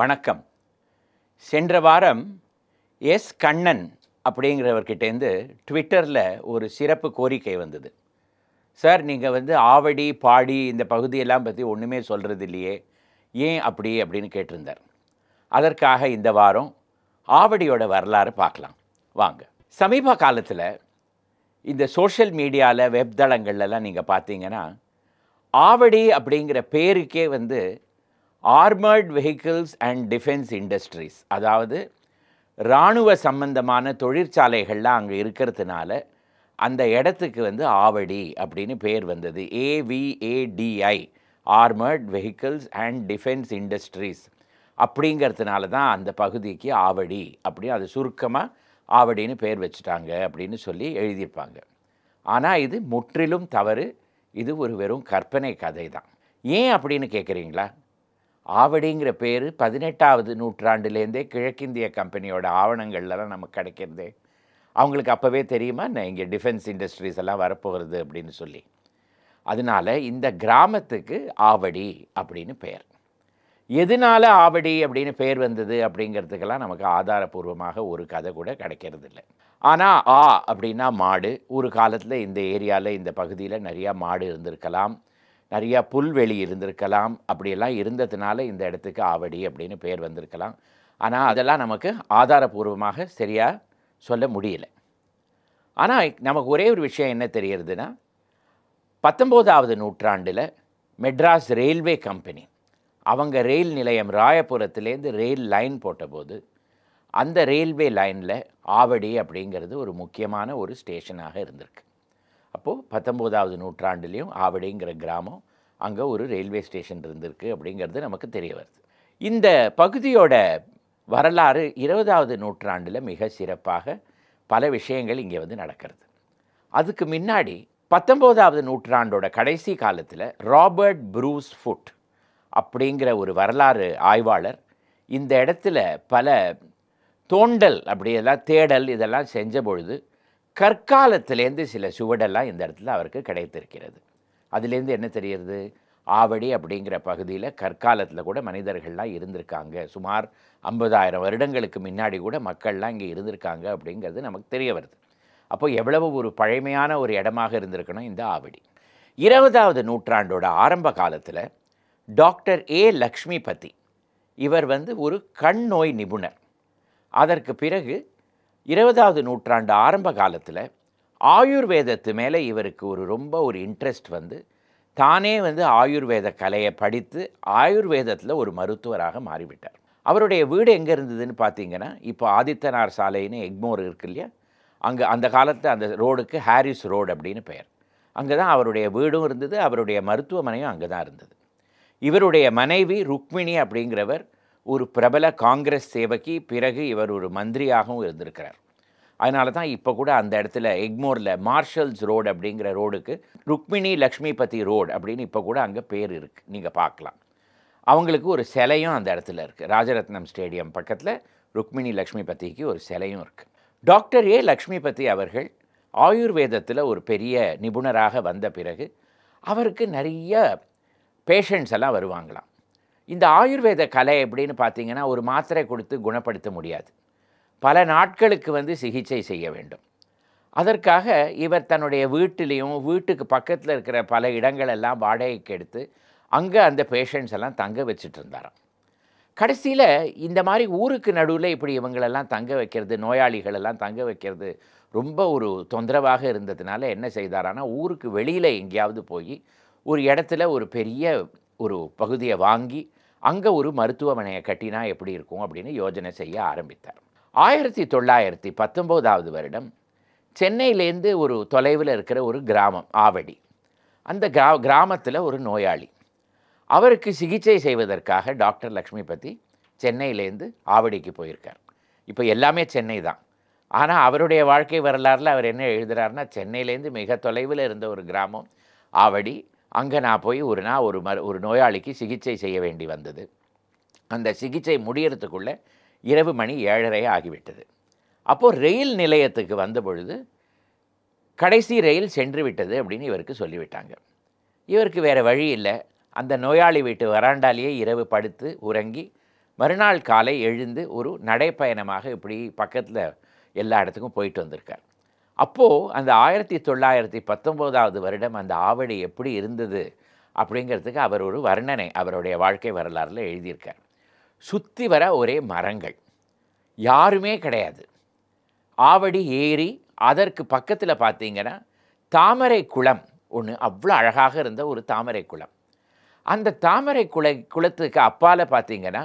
வணக்கம். சென்ற வாரம் எஸ். கண்ணன் அப்படிங்கிறவர்கிட்டேருந்து ட்விட்டரில் ஒரு சிறப்பு கோரிக்கை வந்தது. சார், நீங்கள் ஆவடி, பாடி இந்த பகுதியெல்லாம் பற்றி ஒன்றுமே சொல்கிறது இல்லையே, ஏன் அப்படின்னு கேட்டிருந்தார். அதற்காக இந்த வாரம் ஆவடியோட வரலாறு பார்க்கலாம் வாங்க. சமீப காலத்தில் இந்த சோஷியல் மீடியாவில், வெப் தளங்கள்லாம் நீங்கள் பார்த்தீங்கன்னா, ஆவடி அப்படிங்கிற பேருக்கே armoured vehicles and defence industries, அதாவது இராணுவ சம்பந்தமான தொழிற்சாலைகள்லாம் அங்கே இருக்கிறதுனால அந்த இடத்துக்கு ஆவடி அப்படின்னு பேர் வந்தது. AVADI, armoured vehicles and defence industries அப்படிங்கிறதுனால தான் அந்த பகுதிக்கு ஆவடி அப்படி அது சுருக்கமாக ஆவடின்னு பேர் வச்சுட்டாங்க அப்படின்னு சொல்லி எழுதியிருப்பாங்க. ஆனால் இது முற்றிலும் தவறு. இது ஒரு வெறும் கற்பனை கதை தான். ஏன் அப்படின்னு கேட்குறீங்களா? ஆவடிங்கிற பேர் 18வது நூற்றாண்டுலேருந்தே கிழக்கிந்திய கம்பெனியோட ஆவணங்கள்லாம் நமக்கு கிடைக்கிறதே. அவங்களுக்கு அப்போவே தெரியுமா இங்கே டிஃபென்ஸ் இண்டஸ்ட்ரீஸ் எல்லாம் வரப்போகிறது அப்படின்னு சொல்லி. அதனால் இந்த கிராமத்துக்கு ஆவடி அப்படின்னு பெயர். எதனால் ஆவடி அப்படின்னு பெயர் வந்தது அப்படிங்கிறதுக்கெல்லாம் நமக்கு ஆதாரபூர்வமாக ஒரு கதை கூட கிடைக்கிறது இல்லை. ஆனால் அப்படின்னா மாடு. ஒரு காலத்தில் இந்த ஏரியாவில், இந்த பகுதியில் நிறையா மாடு இருந்திருக்கலாம், நிறையா புல்வெளி இருந்திருக்கலாம். அப்படியெல்லாம் இருந்ததுனால இந்த இடத்துக்கு ஆவடி அப்படின்னு பேர் வந்திருக்கலாம். ஆனால் அதெல்லாம் நமக்கு ஆதாரபூர்வமாக சரியாக சொல்ல முடியல. ஆனால் நமக்கு ஒரே ஒரு விஷயம் என்ன தெரிகிறதுனா, 19வது நூற்றாண்டில் மெட்ராஸ் ரயில்வே கம்பெனி அவங்க ரயில் நிலையம் ராயபுரத்துலேருந்து ரயில் லைன் போட்டபோது அந்த ரயில்வே லைனில் ஆவடி அப்படிங்கிறது ஒரு முக்கியமான ஒரு ஸ்டேஷனாக இருந்திருக்கு. அப்போது 19வது நூற்றாண்டுலேயும் ஆவடிங்கிற கிராமம் அங்கே ஒரு ரயில்வே ஸ்டேஷன் இருந்திருக்கு அப்படிங்கிறது நமக்கு தெரிய வருது. இந்த பகுதியோட வரலாறு 20வது நூற்றாண்டில் மிக சிறப்பாக பல விஷயங்கள் இங்கே நடக்கிறது. அதுக்கு முன்னாடி 19வது நூற்றாண்டோட கடைசி காலத்தில் ராபர்ட் ப்ரூஸ் ஃபுட் அப்படிங்கிற ஒரு வரலாறு ஆய்வாளர் இந்த இடத்துல பல தோண்டல் அப்படியெல்லாம் தேடல் இதெல்லாம் செஞ்ச பொழுது கற்காலத்திலேருந்து சில சுவடெல்லாம் இந்த இடத்துல அவருக்கு கிடைத்திருக்கிறது. அதுலேருந்து என்ன தெரிகிறது? ஆவடி அப்படிங்கிற பகுதியில் கற்காலத்தில் கூட மனிதர்கள்லாம் இருந்திருக்காங்க. சுமார் 50,000 வருடங்களுக்கு முன்னாடி கூட மக்கள்லாம் இங்கே இருந்திருக்காங்க அப்படிங்கிறது நமக்கு தெரிய வருது. அப்போ எவ்வளவு ஒரு பழமையான ஒரு இடமாக இருந்திருக்கணும் இந்த ஆவடி. 20வது நூற்றாண்டோட ஆரம்ப காலத்தில் டாக்டர் லக்ஷ்மிபதி இவர் ஒரு கண் நோய் நிபுணர். அதற்கு பிறகு 20வது நூற்றாண்டு ஆரம்ப காலத்தில் ஆயுர்வேதத்து மேலே இவருக்கு ரொம்ப ஒரு இன்ட்ரெஸ்ட் தானே ஆயுர்வேத கலையை படித்து ஆயுர்வேதத்தில் ஒரு மருத்துவராக மாறிவிட்டார். அவருடைய வீடு எங்கே இருந்ததுன்னு பார்த்தீங்கன்னா, இப்போ ஆதித்தனார் சாலைன்னு எக்மோர் இருக்கு இல்லையா, அங்கே அந்த காலத்தில் அந்த ரோடுக்கு ஹாரிஸ் ரோடு அப்படின்னு பெயர். அங்கே தான் அவருடைய வீடும் இருந்தது, அவருடைய மருத்துவமனையும் அங்கே தான் இருந்தது. இவருடைய மனைவி ருக்மிணி அப்படிங்கிறவர் ஒரு பிரபல காங்கிரஸ் சேவகி. பிறகு இவர் ஒரு மந்திரியாகவும் இருந்திருக்கிறார். அதனால தான் இப்போ கூட அந்த இடத்துல எக்மோரில் மார்ஷல்ஸ் ரோடு அப்படிங்கிற ரோடுக்கு ருக்மிணி லக்ஷ்மிபதி ரோடு அப்படின்னு இப்போ கூட அங்கே பேர் இருக்குது, நீங்கள் பார்க்கலாம். அவங்களுக்கு ஒரு சிலையும் அந்த இடத்துல இருக்குது. ராஜரத்னம் ஸ்டேடியம் பக்கத்தில் ருக்மிணி லக்ஷ்மிபதிக்கு ஒரு சிலையும் இருக்குது. டாக்டர் லக்ஷ்மிபதி அவர்கள் ஆயுர்வேதத்தில் ஒரு பெரிய நிபுணராக வந்த பிறகு அவருக்கு நிறைய பேஷண்ட்ஸ் எல்லாம் வருவாங்களாம். இந்த ஆயுர்வேத கலை எப்படின்னு பார்த்தீங்கன்னா, ஒரு மாத்திரை கொடுத்து குணப்படுத்த முடியாது. பல நாட்களுக்கு சிகிச்சை செய்ய வேண்டும். அதற்காக இவர் தன்னுடைய வீட்டிலையும் வீட்டுக்கு பக்கத்தில் இருக்கிற பல இடங்களெல்லாம் வாடகைக்கு எடுத்து அங்கே அந்த பேஷண்ட்ஸ் எல்லாம் தங்க வச்சுட்டு இருந்தாராம். கடைசியில் இந்த மாதிரி ஊருக்கு நடுவில் இப்படி இவங்களெல்லாம் தங்க வைக்கிறது, நோயாளிகளெல்லாம் தங்க வைக்கிறது ரொம்ப ஒரு தொந்தரவாக இருந்ததுனால என்ன செய்தாரானா, ஊருக்கு வெளியில் எங்கேயாவது போய் ஒரு இடத்துல ஒரு பெரிய ஒரு பகுதியை வாங்கி அங்கே ஒரு மருத்துவமனையை கட்டினா எப்படி இருக்கும் அப்படின்னு யோஜனை செய்ய ஆரம்பித்தார். 1919வது வருடம் சென்னையிலேருந்து ஒரு தொலைவில் இருக்கிற ஒரு கிராமம் ஆவடி. அந்த கிராமத்தில் ஒரு நோயாளி. அவருக்கு சிகிச்சை செய்வதற்காக டாக்டர் லக்ஷ்மிபதி சென்னையிலேருந்து ஆவடிக்கு போயிருக்கார். இப்போ எல்லாமே சென்னை தான். ஆனால் அவருடைய வாழ்க்கை வரலாறில் அவர் என்ன எழுதுகிறாருன்னா, சென்னையிலேருந்து மிக தொலைவில் இருந்த ஒரு கிராமம் ஆவடி, அங்கே நான் போய் ஒரு நோயாளிக்கு சிகிச்சை செய்ய வேண்டி வந்தது. அந்த சிகிச்சை முடியறதுக்குள்ளே இரவு மணி 7:30 ஆகிவிட்டது. அப்போது ரயில் நிலையத்துக்கு வந்த பொழுது கடைசி ரயில் சென்று விட்டது அப்படின்னு இவருக்கு சொல்லிவிட்டாங்க. இவருக்கு வேறு வழி இல்லை. அந்த நோயாளி வீட்டு வராண்டாலேயே இரவு படுத்து உறங்கி மறுநாள் காலை எழுந்து ஒரு நடைப்பயணமாக இப்படி பக்கத்தில் எல்லா இடத்துக்கும் போயிட்டு வந்திருக்கார். அப்போது அந்த 1919 வருடம் அந்த ஆவடி எப்படி இருந்தது அப்படிங்கிறதுக்கு அவர் ஒரு வர்ணனை அவருடைய வாழ்க்கை வரலாறில் எழுதியிருக்கார். சுற்றி வர ஒரே மரங்கள், யாருமே கிடையாது. ஆவடி ஏரி, அதற்கு பக்கத்தில் பார்த்தீங்கன்னா தாமரை குளம் ஒன்று, அவ்வளோ அழகாக இருந்த ஒரு தாமரை குளம். அந்த தாமரை குளத்துக்கு அப்பால் பார்த்தீங்கன்னா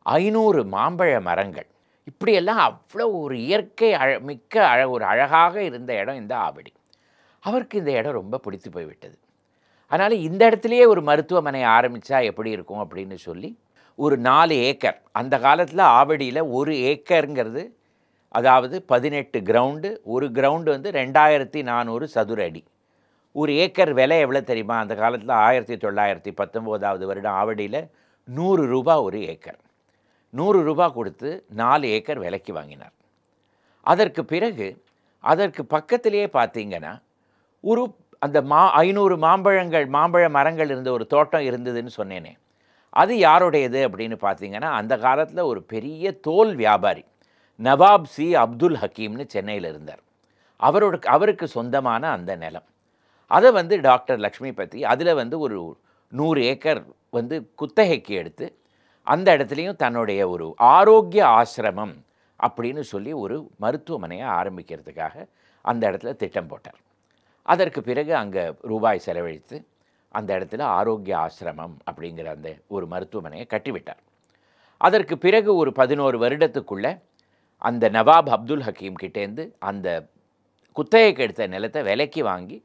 500 மாம்பழ மரங்கள். இப்படியெல்லாம் அவ்வளோ ஒரு இயற்கை மிக்க ஒரு அழகாக இருந்த இடம் இந்த ஆவடி. அவருக்கு இந்த இடம் ரொம்ப பிடித்து போய்விட்டது. அதனால் இந்த இடத்துலையே ஒரு மருத்துவமனை ஆரம்பித்தா எப்படி இருக்கும் அப்படின்னு சொல்லி ஒரு 4 ஏக்கர், அந்த காலத்தில் ஆவடியில் 1 ஏக்கருங்கிறது அதாவது 18 கிரவுண்டு, ஒரு கிரவுண்டு வந்து 2400 சதுர அடி. ஒரு ஏக்கர் விலை எவ்வளோ தெரியுமா? அந்த காலத்தில் 1919 வருடம் ஆவடியில் ரூ. 100 ஒரு ஏக்கர். ரூ. 100 கொடுத்து 4 ஏக்கர் விலைக்கு வாங்கினார். அதற்கு பிறகு அதற்கு பக்கத்திலேயே பார்த்தீங்கன்னா ஒரு அந்த 500 மாம்பழ மரங்கள் இருந்த ஒரு தோட்டம் இருந்ததுன்னு சொன்னேனே, அது யாருடையது அப்படின்னு பார்த்தீங்கன்னா, அந்த காலத்தில் ஒரு பெரிய தோல் வியாபாரி நவாப் சி அப்துல் ஹக்கீம்னு சென்னையில் இருந்தார். அவருக்கு சொந்தமான அந்த நிலம், அதை வந்து டாக்டர் லக்ஷ்மிபதி அதில் வந்து ஒரு 100 ஏக்கர் வந்து குத்தகைக்கு எடுத்து அந்த இடத்துலையும் தன்னுடைய ஒரு ஆரோக்கிய ஆசிரமம் அப்படின்னு சொல்லி ஒரு மருத்துவமனையை ஆரம்பிக்கிறதுக்காக அந்த இடத்துல திட்டம் போட்டார். அதற்கு பிறகு அங்கே ரூபாய் செலவழித்து அந்த இடத்துல ஆரோக்கிய ஆசிரமம் அப்படிங்கிற அந்த ஒரு மருத்துவமனையை கட்டிவிட்டார். அதற்கு பிறகு ஒரு 11 வருடத்துக்குள்ளே அந்த நவாப் அப்துல் ஹக்கீம் கிட்டேருந்து அந்த குத்தகைக்கு எடுத்த நிலத்தை விலைக்கு வாங்கி,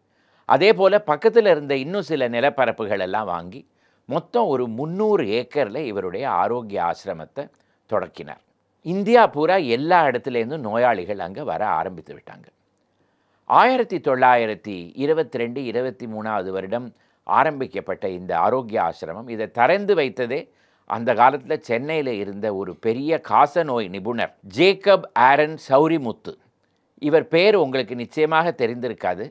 அதே போல் பக்கத்தில் இருந்த இன்னும் சில நிலப்பரப்புகள் எல்லாம் வாங்கி மொத்தம் ஒரு 300 ஏக்கரில் இவருடைய ஆரோக்கிய ஆசிரமத்தை தொடக்கினார். இந்தியா பூரா எல்லா இடத்துலேருந்தும் நோயாளிகள் அங்கே வர ஆரம்பித்து விட்டாங்க. 1922-23 வருடம் ஆரம்பிக்கப்பட்ட இந்த ஆரோக்கிய ஆசிரமம், இதை திறந்து வைத்ததே அந்த காலத்தில் சென்னையில் இருந்த ஒரு பெரிய காசநோய் நிபுணர் ஜேக்கப் ஆரன் சௌரிமுத்து. இவர் பேர் உங்களுக்கு நிச்சயமாக தெரிந்திருக்காது.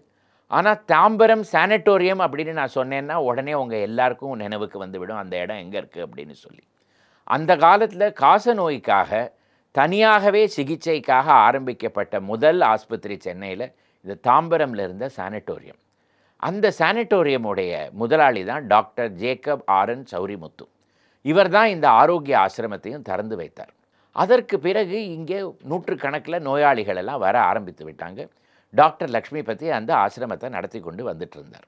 ஆனால் தாம்பரம் சானட்டோரியம் அப்படின்னு நான் சொன்னேன்னா உடனே உங்கள் எல்லாருக்கும் நினைவுக்கு வந்துவிடும் அந்த இடம் எங்கே இருக்குது அப்படின்னு சொல்லி. அந்த காலத்தில் காசநோய்க்காக தனியாகவே சிகிச்சைக்காக ஆரம்பிக்கப்பட்ட முதல் ஆஸ்பத்திரி சென்னையில் இந்த தாம்பரமில் இருந்த சானட்டோரியம். அந்த சானட்டோரியமுடைய முதலாளி தான் டாக்டர் ஜேக்கப் ஆரன் சௌரிமுத்து. இவர் தான் இந்த ஆரோக்கிய ஆசிரமத்தையும் திறந்து வைத்தார். அதற்கு பிறகு இங்கே நூற்றுக்கணக்கில் நோயாளிகள் எல்லாம் வர ஆரம்பித்து விட்டாங்க. டாக்டர் லக்ஷ்மிபதி அந்த ஆசிரமத்தை நடத்தி கொண்டு வந்துட்டு இருந்தார்.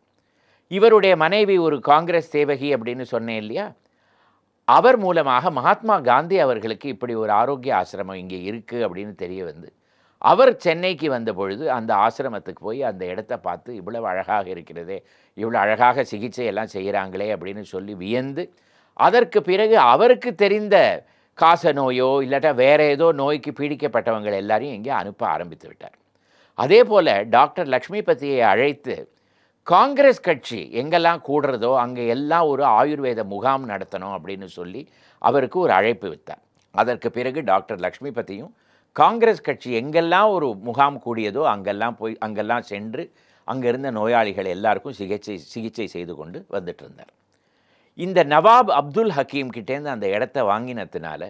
இவருடைய மனைவி ஒரு காங்கிரஸ் சேவகி அப்படின்னு சொன்னேன் இல்லையா, அவர் மூலமாக மகாத்மா காந்தி அவர்களுக்கு இப்படி ஒரு ஆரோக்கிய ஆசிரமம் இங்கே இருக்குது அப்படின்னு தெரிய வந்து, அவர் சென்னைக்கு வந்த பொழுது அந்த ஆசிரமத்துக்கு போய் அந்த இடத்த பார்த்து இவ்வளவு அழகாக இருக்கிறதே, இவ்வளோ அழகாக சிகிச்சை எல்லாம் செய்கிறாங்களே அப்படின்னு சொல்லி வியந்து, அதற்கு பிறகு அவருக்கு தெரிந்த காச நோயோ இல்லாட்டா வேறு ஏதோ நோய்க்கு பீடிக்கப்பட்டவங்கள் எல்லாரையும் இங்கே அனுப்ப ஆரம்பித்து விட்டார். அதே போல் டாக்டர் லக்ஷ்மிபதியை அழைத்து காங்கிரஸ் கட்சி எங்கெல்லாம் கூடுறதோ அங்கே எல்லாம் ஒரு ஆயுர்வேத முகாம் நடத்தணும் அப்படின்னு சொல்லி அவருக்கு ஒரு அழைப்பு விட்டார். அதற்கு பிறகு டாக்டர் லக்ஷ்மிபதியும் காங்கிரஸ் கட்சி எங்கெல்லாம் ஒரு முகாம் கூடியதோ அங்கெல்லாம் சென்று அங்கே இருந்த நோயாளிகள் எல்லாருக்கும் சிகிச்சை செய்து கொண்டு வந்துட்டு இருந்தார். இந்த நவாப் அப்துல் ஹக்கீம் கிட்டேருந்து அந்த இடத்த வாங்கினதுனால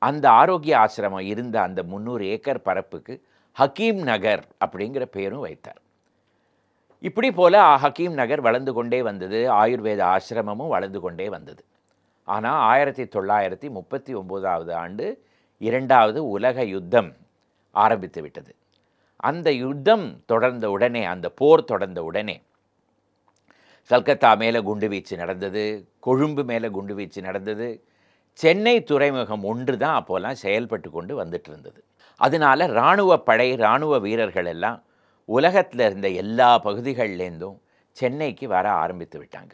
அந்த ஆரோக்கிய ஆசிரமம் இருந்த அந்த 300 ஏக்கர் பரப்புக்கு ஹக்கீம் நகர் அப்படிங்கிற பேரும் வைத்தார். இப்படி போல் ஹக்கீம் நகர் வளர்ந்து கொண்டே வந்தது, ஆயுர்வேத ஆசிரமமும் வளர்ந்து கொண்டே வந்தது. ஆனால் 1939 ஆண்டு 2வது உலக யுத்தம் ஆரம்பித்து விட்டது. அந்த யுத்தம் தொடர்ந்த உடனே, அந்த போர் தொடர்ந்த உடனே கல்கத்தா மேலே குண்டுவீச்சு நடந்தது, கொழும்பு மேலே குண்டுவீச்சு நடந்தது. சென்னை துறைமுகம் ஒன்று தான் அப்போலாம் செயல்பட்டு கொண்டு வந்துட்டு இருந்தது. அதனால் இராணுவ வீரர்கள் எல்லாம் உலகத்தில் இருந்த எல்லா பகுதிகள்லேருந்தும் சென்னைக்கு வர ஆரம்பித்து விட்டாங்க.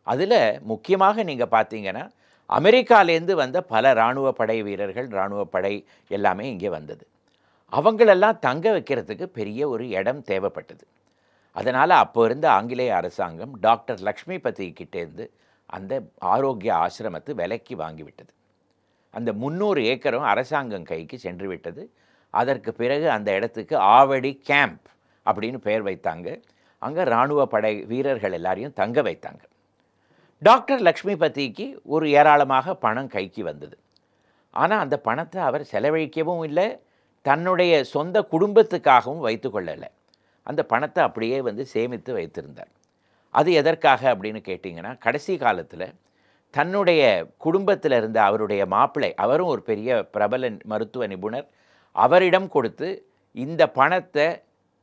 அதில் முக்கியமாக நீங்கள் பார்த்தீங்கன்னா அமெரிக்காலேருந்து வந்த பல இராணுவ படை வீரர்கள், இராணுவ படை எல்லாமே இங்கே வந்தது. அவங்களெல்லாம் தங்க வைக்கிறதுக்கு பெரிய ஒரு இடம் தேவைப்பட்டது. அதனால் அப்போ இருந்த ஆங்கிலேய அரசாங்கம் டாக்டர் லக்ஷ்மிபதி கிட்டேருந்து அந்த ஆரோக்கிய ஆசிரமத்தை விலைக்கு வாங்கிவிட்டது. அந்த 300 ஏக்கரும் அரசாங்கம் கைக்கு சென்று விட்டது. அதற்கு பிறகு அந்த இடத்துக்கு ஆவடி கேம்ப் அப்படின்னு பெயர் வைத்தாங்க. அங்கே இராணுவ படை வீரர்கள் எல்லாரையும் தங்க வைத்தாங்க. டாக்டர் லக்ஷ்மிபதிக்கு ஒரு ஏராளமாக பணம் கைக்கு வந்தது. ஆனால் அந்த பணத்தை அவர் செலவழிக்கவும் இல்லை, தன்னுடைய சொந்த குடும்பத்துக்காகவும் வைத்து கொள்ளலை. அந்த பணத்தை அப்படியே வந்து சேமித்து வைத்திருந்தார். அது எதற்காக அப்படின்னு கேட்டிங்கன்னா, கடைசி காலத்தில் தன்னுடைய குடும்பத்தில் இருந்த அவருடைய மாப்பிள்ளை, அவரும் ஒரு பெரிய பிரபல மருத்துவ நிபுணர், அவரிடம் கொடுத்து இந்த பணத்தை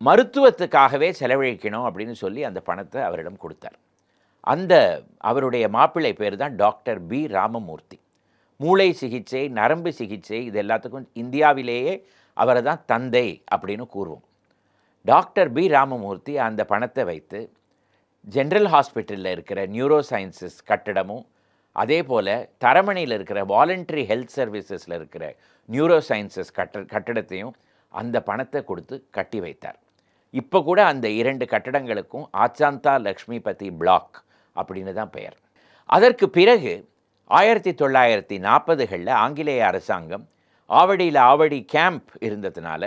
மருத்துவத்துக்காகவே செலவழிக்கணும் அப்படின்னு சொல்லி அந்த பணத்தை அவரிடம் கொடுத்தார். அந்த அவருடைய மாப்பிள்ளை பேர் தான் டாக்டர் பி ராமமூர்த்தி. மூளை சிகிச்சை, நரம்பு சிகிச்சை, இது எல்லாத்துக்கும் இந்தியாவிலேயே அவரை தான் தந்தை அப்படின்னு கூறுவோம். டாக்டர் பி ராமமூர்த்தி அந்த பணத்தை வைத்து ஜென்ரல் ஹாஸ்பிட்டலில் இருக்கிற நியூரோ சயின்சஸ் கட்டடமும், அதே போல் தரமணியில் இருக்கிற வாலண்டரி ஹெல்த் சர்வீசஸில் இருக்கிற நியூரோ சயின்சஸ் கட்டடத்தையும் அந்த பணத்தை கொடுத்து கட்டி வைத்தார். இப்போ கூட அந்த 2 கட்டடங்களுக்கும் ஆச்சாந்தா லக்ஷ்மிபதி பிளாக் அப்படின்னு தான் பெயர். அதற்கு பிறகு 1940களில் ஆங்கிலேய அரசாங்கம் ஆவடியில் ஆவடி கேம்ப் இருந்ததுனால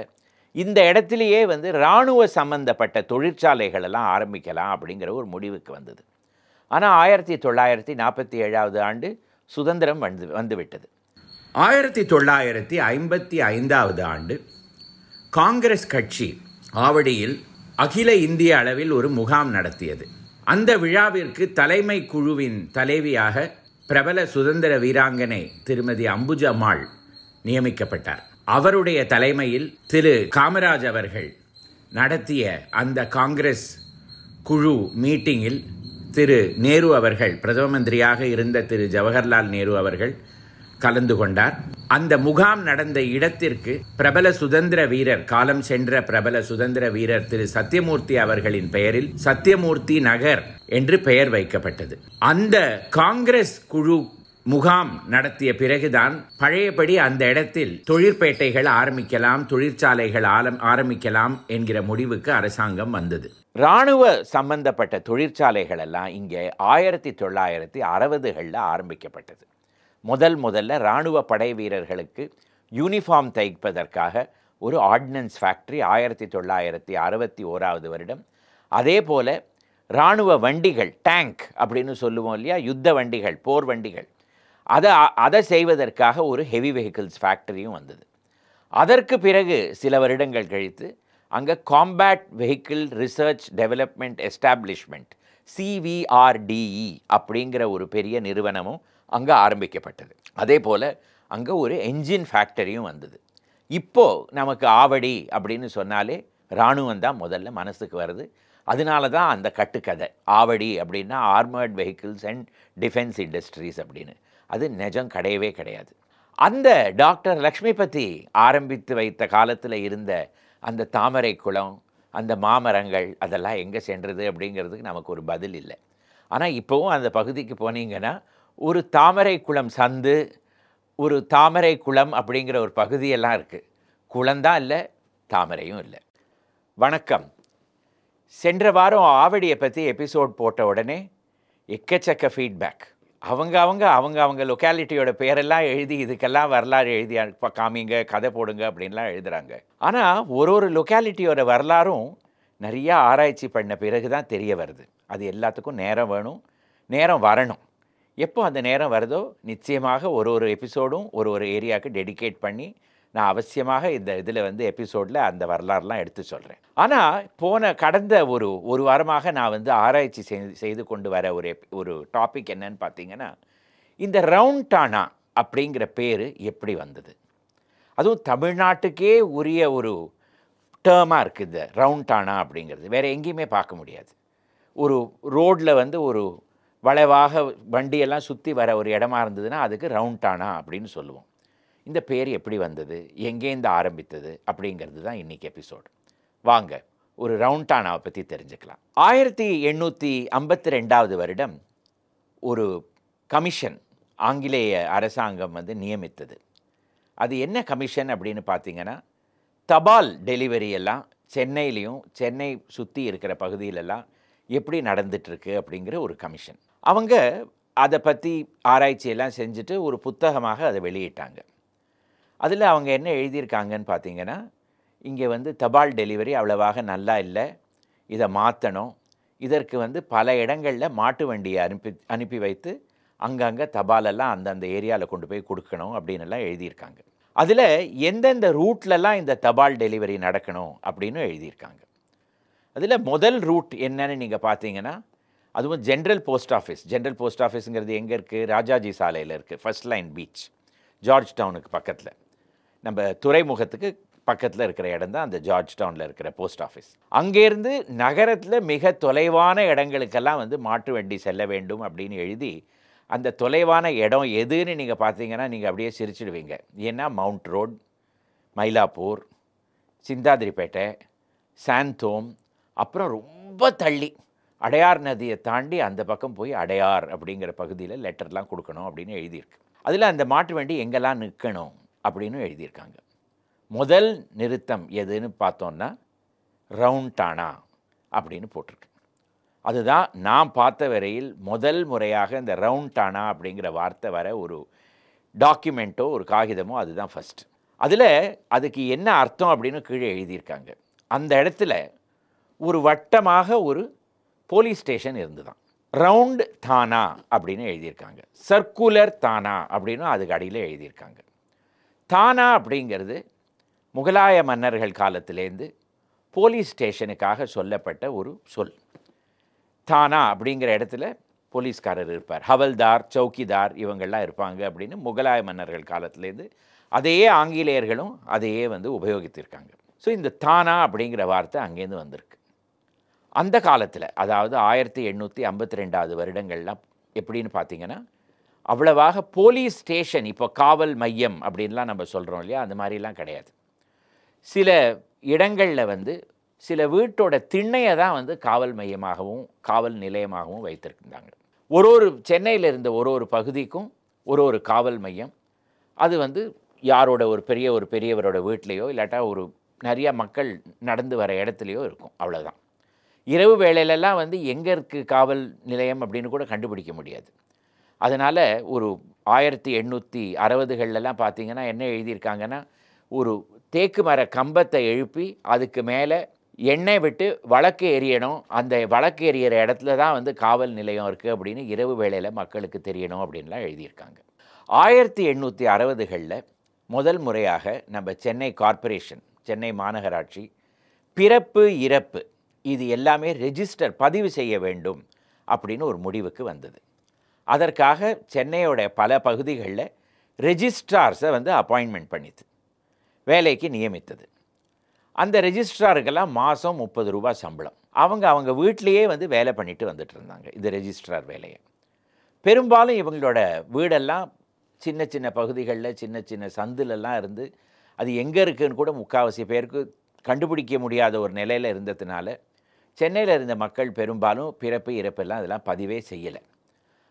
இந்த இடத்துலையே வந்து இராணுவ சம்பந்தப்பட்ட தொழிற்சாலைகளெல்லாம் ஆரம்பிக்கலாம் அப்படிங்கிற ஒரு முடிவுக்கு வந்தது. ஆனால் 1947 ஆண்டு சுதந்திரம் வந்துவிட்டது. 1955 ஆண்டு காங்கிரஸ் கட்சி ஆவடியில் அகில இந்திய அளவில் ஒரு முகாம் நடத்தியது. அந்த விழாவிற்கு தலைமை குழுவின் தலைவியாக பிரபல சுதந்திர வீராங்கனை திருமதி அம்புஜம்மாள் நியமிக்கப்பட்டார். அவருடைய தலைமையில் திரு காமராஜ் அவர்கள் நடத்திய அந்த காங்கிரஸ் குழு மீட்டிங்கில் திரு நேரு அவர்கள், பிரதம மந்திரியாக இருந்த திரு ஜவஹர்லால் நேரு அவர்கள் கலந்து கொண்டார். அந்த முகாம் நடந்த இடத்திற்கு பிரபல சுதந்திர வீரர், காலம் சென்ற பிரபல சுதந்திர வீரர் திரு சத்யமூர்த்தி அவர்களின் பெயரில் சத்யமூர்த்தி நகர் என்று பெயர் வைக்கப்பட்டது. அந்த காங்கிரஸ் குழு முகாம் நடத்திய பிறகுதான் பழையபடி அந்த இடத்தில் தொழிற்பேட்டைகள் ஆரம்பிக்கலாம், தொழிற்சாலைகள் ஆரம்பிக்கலாம் என்கிற முடிவுக்கு அரசாங்கம் வந்தது. இராணுவ சம்பந்தப்பட்ட தொழிற்சாலைகள் எல்லாம் இங்கே 1960களில் ஆரம்பிக்கப்பட்டது. முதல்ல இராணுவ படை வீரர்களுக்கு யூனிஃபார்ம் தைப்பதற்காக ஒரு ஆர்டினன்ஸ் ஃபேக்ட்ரி 1961 வருடம். அதே போல் இராணுவ வண்டிகள், டேங்க் அப்படின்னு சொல்லுவோம் இல்லையா, யுத்த வண்டிகள், போர் வண்டிகள், அதை செய்வதற்காக ஒரு ஹெவி வெஹிக்கிள்ஸ் ஃபேக்டரியும் வந்தது. அதற்கு பிறகு சில வருடங்கள் கழித்து அங்கே combat vehicle research development establishment CVRDE அப்படிங்கிற ஒரு பெரிய நிறுவனமும் அங்கே ஆரம்பிக்கப்பட்டது. அதே போல் அங்கே ஒரு என்ஜின் ஃபேக்டரியும் வந்தது. இப்போது நமக்கு ஆவடி அப்படின்னு சொன்னாலே இராணுவம் தான் முதல்ல மனசுக்கு வருது. அதனால தான் அந்த கட்டுக்கதை ஆவடி அப்படின்னா armoured vehicles and defence industries அப்படின்னு. அது நிஜம் கிடையவே கிடையாது. அந்த டாக்டர் லக்ஷ்மிபதி ஆரம்பித்து வைத்த காலத்தில் இருந்த அந்த தாமரை குளம், அந்த மாமரங்கள், அதெல்லாம் எங்கே சென்றது அப்படிங்கிறதுக்கு நமக்கு ஒரு பதில் இல்லை. ஆனால் இப்போவும் அந்த பகுதிக்கு போனீங்கன்னா ஒரு தாமரை குளம் சந்து, ஒரு தாமரை குளம் அப்படிங்கிற ஒரு பகுதியெல்லாம் இருக்குது. குளம்தான் இல்லை, தாமரையும் இல்லை. வணக்கம். சென்ற வாரம் ஆவடியை பற்றி எபிசோட் போட்ட உடனே எக்கச்சக்க ஃபீட்பேக். அவங்க லொக்காலிட்டியோட பேரெல்லாம் எழுதி இதுக்கெல்லாம் வரலாறு எழுதி காமிங்க, கதை போடுங்க அப்படின்லாம் எழுதுகிறாங்க. ஆனால் ஒரு லொக்காலிட்டியோட வரலாறும் நிறையா ஆராய்ச்சி பண்ண பிறகு தான் தெரிய வருது. அது எல்லாத்துக்கும் நேரம் வேணும், நேரம் வரணும். எப்போ அந்த நேரம் வருதோ நிச்சயமாக ஒரு எபிசோடும் ஒரு ஏரியாவுக்கு டெடிகேட் பண்ணி நான் அவசியமாக இந்த இதில் வந்து எபிசோடில் அந்த வரலாறுலாம் எடுத்து சொல்கிறேன். ஆனால் கடந்த ஒரு வாரமாக நான் ஆராய்ச்சி செய்து கொண்டு வர ஒரு டாபிக் என்னன்னு பார்த்தீங்கன்னா, இந்த ரவுண்டானா அப்படிங்கிற பேர் எப்படி வந்தது. அதுவும் தமிழ்நாட்டுக்கே உரிய ஒரு டேர்மாக இருக்குது இந்த ரவுண்டானா அப்படிங்கிறது. வேறு எங்கேயுமே பார்க்க முடியாது. ஒரு ரோட்டில் ஒரு வளைவாக வண்டியெல்லாம் சுற்றி வர ஒரு இடமா இருந்ததுன்னா அதுக்கு ரவுண்டானா அப்படின்னு சொல்லுவோம். இந்த பேர் எப்படி வந்தது, எங்கேருந்து ஆரம்பித்தது அப்படிங்கிறது தான் இன்றைக்கி எபிசோடு. வாங்க ஒரு ரவுண்டானாவை பற்றி தெரிஞ்சுக்கலாம். 1852 வருடம் ஒரு கமிஷன் ஆங்கிலேய அரசாங்கம் நியமித்தது. அது என்ன கமிஷன் அப்படின்னு பார்த்தீங்கன்னா, தபால் டெலிவரி எல்லாம் சென்னையிலையும் சென்னை சுற்றி இருக்கிற பகுதியிலெல்லாம் எப்படி நடந்துட்டுருக்கு அப்படிங்கிற ஒரு கமிஷன். அவங்க அதை பற்றி ஆராய்ச்சியெல்லாம் செஞ்சுட்டு ஒரு புத்தகமாக அதை வெளியிட்டாங்க. அதில் அவங்க என்ன எழுதியிருக்காங்கன்னு பார்த்தீங்கன்னா, இங்கே தபால் டெலிவரி அவ்வளவாக நல்லா இல்லை, இதை மாற்றணும். இதற்கு பல இடங்களில் மாட்டு வண்டியை அனுப்பி வைத்து அங்கங்கே தபாலெல்லாம் அந்தந்த ஏரியாவில் கொண்டு போய் கொடுக்கணும் அப்படின்னு எல்லாம் எழுதியிருக்காங்க. அதில் எந்தெந்த ரூட்லலாம் இந்த தபால் டெலிவரி நடக்கணும் அப்படின்னு எழுதியிருக்காங்க. அதில் முதல் ரூட் என்னன்னு நீங்கள் பார்த்தீங்கன்னா, அதுவும் general post office. General post ஆஃபீஸுங்கிறது எங்கே இருக்குது? ராஜாஜி சாலையில் இருக்குது, ஃபர்ஸ்ட் லைன் பீச், ஜார்ஜ் டவுனுக்கு பக்கத்தில். நம்ம துறைமுகத்துக்கு பக்கத்தில் இருக்கிற இடம் தான் அந்த ஜார்ஜ் டவுனில் இருக்கிற போஸ்ட் ஆஃபீஸ். அங்கேருந்து நகரத்தில் மிக தொலைவான இடங்களுக்கெல்லாம் வந்து மாட்டு வண்டி செல்ல வேண்டும் அப்படின்னு எழுதி, அந்த தொலைவான இடம் எதுன்னு நீங்கள் பார்த்தீங்கன்னா நீங்கள் அப்படியே சிரிச்சிடுவீங்க. ஏன்னா மவுண்ட் ரோட், மயிலாப்பூர், சிந்தாதிரிப்பேட்டை, சாந்தோம், அப்புறம் ரொம்ப தள்ளி அடையார் நதியை தாண்டி அந்த பக்கம் போய் அடையார் அப்படிங்கிற பகுதியில் லெட்டர்லாம் கொடுக்கணும் அப்படின்னு எழுதியிருக்கு. அதில் அந்த மாட்டு வண்டி எங்கெல்லாம் நிற்கணும் அப்படின்னு எழுதியிருக்காங்க. முதல் நிறுத்தம் எதுன்னு பார்த்தோன்னா ரவுண்டானா அப்படின்னு போட்டிருக்கு. அதுதான் நான் பார்த்த வரையில் முதல் முறையாக இந்த ரவுண்டானா அப்படிங்கிற வார்த்தை வர ஒரு டாக்குமெண்ட்டோ ஒரு காகிதமோ அதுதான் ஃபஸ்ட். அதில் அதுக்கு என்ன அர்த்தம் அப்படின்னு கீழே எழுதியிருக்காங்க. அந்த இடத்துல ஒரு வட்டமாக ஒரு போலீஸ் ஸ்டேஷன் இருந்துதான். ரவுண்ட் தானா அப்படின்னு எழுதியிருக்காங்க. சர்க்குலர் தானா அப்படின்னு அதுக்கு அடியில் எழுதியிருக்காங்க. தானா அப்படிங்கிறது முகலாய மன்னர்கள் காலத்திலேருந்து போலீஸ் ஸ்டேஷனுக்காக சொல்லப்பட்ட ஒரு சொல். தானா அப்படிங்கிற இடத்துல போலீஸ்காரர் இருப்பார், ஹவல்தார், சௌக்கிதார் இவங்கள்லாம் இருப்பாங்க அப்படின்னு முகலாய மன்னர்கள் காலத்திலேருந்து அதையே ஆங்கிலேயர்களும் அதையே வந்து உபயோகித்திருக்காங்க. ஸோ இந்த தானா அப்படிங்கிற வார்த்தை அங்கேருந்து வந்திருக்கு. அந்த காலத்தில், அதாவது 1852 வருடங்கள்லாம் எப்படின்னு பார்த்தீங்கன்னா, அவ்வளவாக போலீஸ் ஸ்டேஷன், இப்போ காவல் மையம் அப்படின்லாம் நம்ம சொல்கிறோம் இல்லையா, அந்த மாதிரிலாம் கிடையாது. சில இடங்களில் வந்து சில வீட்டோட திண்ணையை தான் வந்து காவல் மையமாகவும் காவல் நிலையமாகவும் வைத்திருந்தாங்க. ஒரு சென்னையில் இருந்த ஒரு பகுதிக்கும் ஒரு காவல் மையம், அது வந்து யாரோட ஒரு பெரியவரோட வீட்லேயோ இல்லாட்டா ஒரு நிறைய மக்கள் நடந்து வர இடத்துலையோ இருக்கும், அவ்வளோதான். இரவு வேளையிலெல்லாம் வந்து எங்கே இருக்குது காவல் நிலையம் அப்படின்னு கூட கண்டுபிடிக்க முடியாது. அதனால் ஒரு 1860களெல்லாம் பார்த்தீங்கன்னா என்ன எழுதியிருக்காங்கன்னா, ஒரு தேக்கு மர கம்பத்தை எழுப்பி அதுக்கு மேலே எண்ணெய் விட்டு வழக்கு எரியணும், அந்த வழக்கு எரியிற இடத்துல தான் வந்து காவல் நிலையம் இருக்குது அப்படின்னு இரவு வேளையில் மக்களுக்கு தெரியணும் அப்படின்லாம் எழுதியிருக்காங்க. 1860களில் முதல் முறையாக நம்ம சென்னை கார்ப்பரேஷன், சென்னை மாநகராட்சி பிறப்பு இறப்பு இது எல்லாமே ரெஜிஸ்டர் பதிவு செய்ய வேண்டும் அப்படின்னு ஒரு முடிவுக்கு வந்தது. அதற்காக சென்னையோட பல பகுதிகளில் ரெஜிஸ்ட்ரார்ஸை வந்து அப்பாயின்மெண்ட் பண்ணிது, வேலைக்கு நியமித்தது. அந்த ரெஜிஸ்ட்ராருக்கெல்லாம் மாதம் 30 ரூபா சம்பளம். அவங்க வீட்டிலையே வந்து வேலை பண்ணிட்டு வந்துட்டு இருந்தாங்க இந்த ரெஜிஸ்ட்ரார் வேலையை. பெரும்பாலும் இவங்களோட வீடெல்லாம் சின்ன சின்ன பகுதிகளில் சின்ன சின்ன சந்துலெல்லாம் இருந்து அது எங்கே இருக்குதுன்னு கூட முக்கால்வாசி பேருக்கு கண்டுபிடிக்க முடியாத ஒரு நிலையில் இருந்ததுனால சென்னையில் இருந்த மக்கள் பெரும்பாலும் பிறப்பு இறப்பெல்லாம் அதெல்லாம் பதிவே செய்யலை.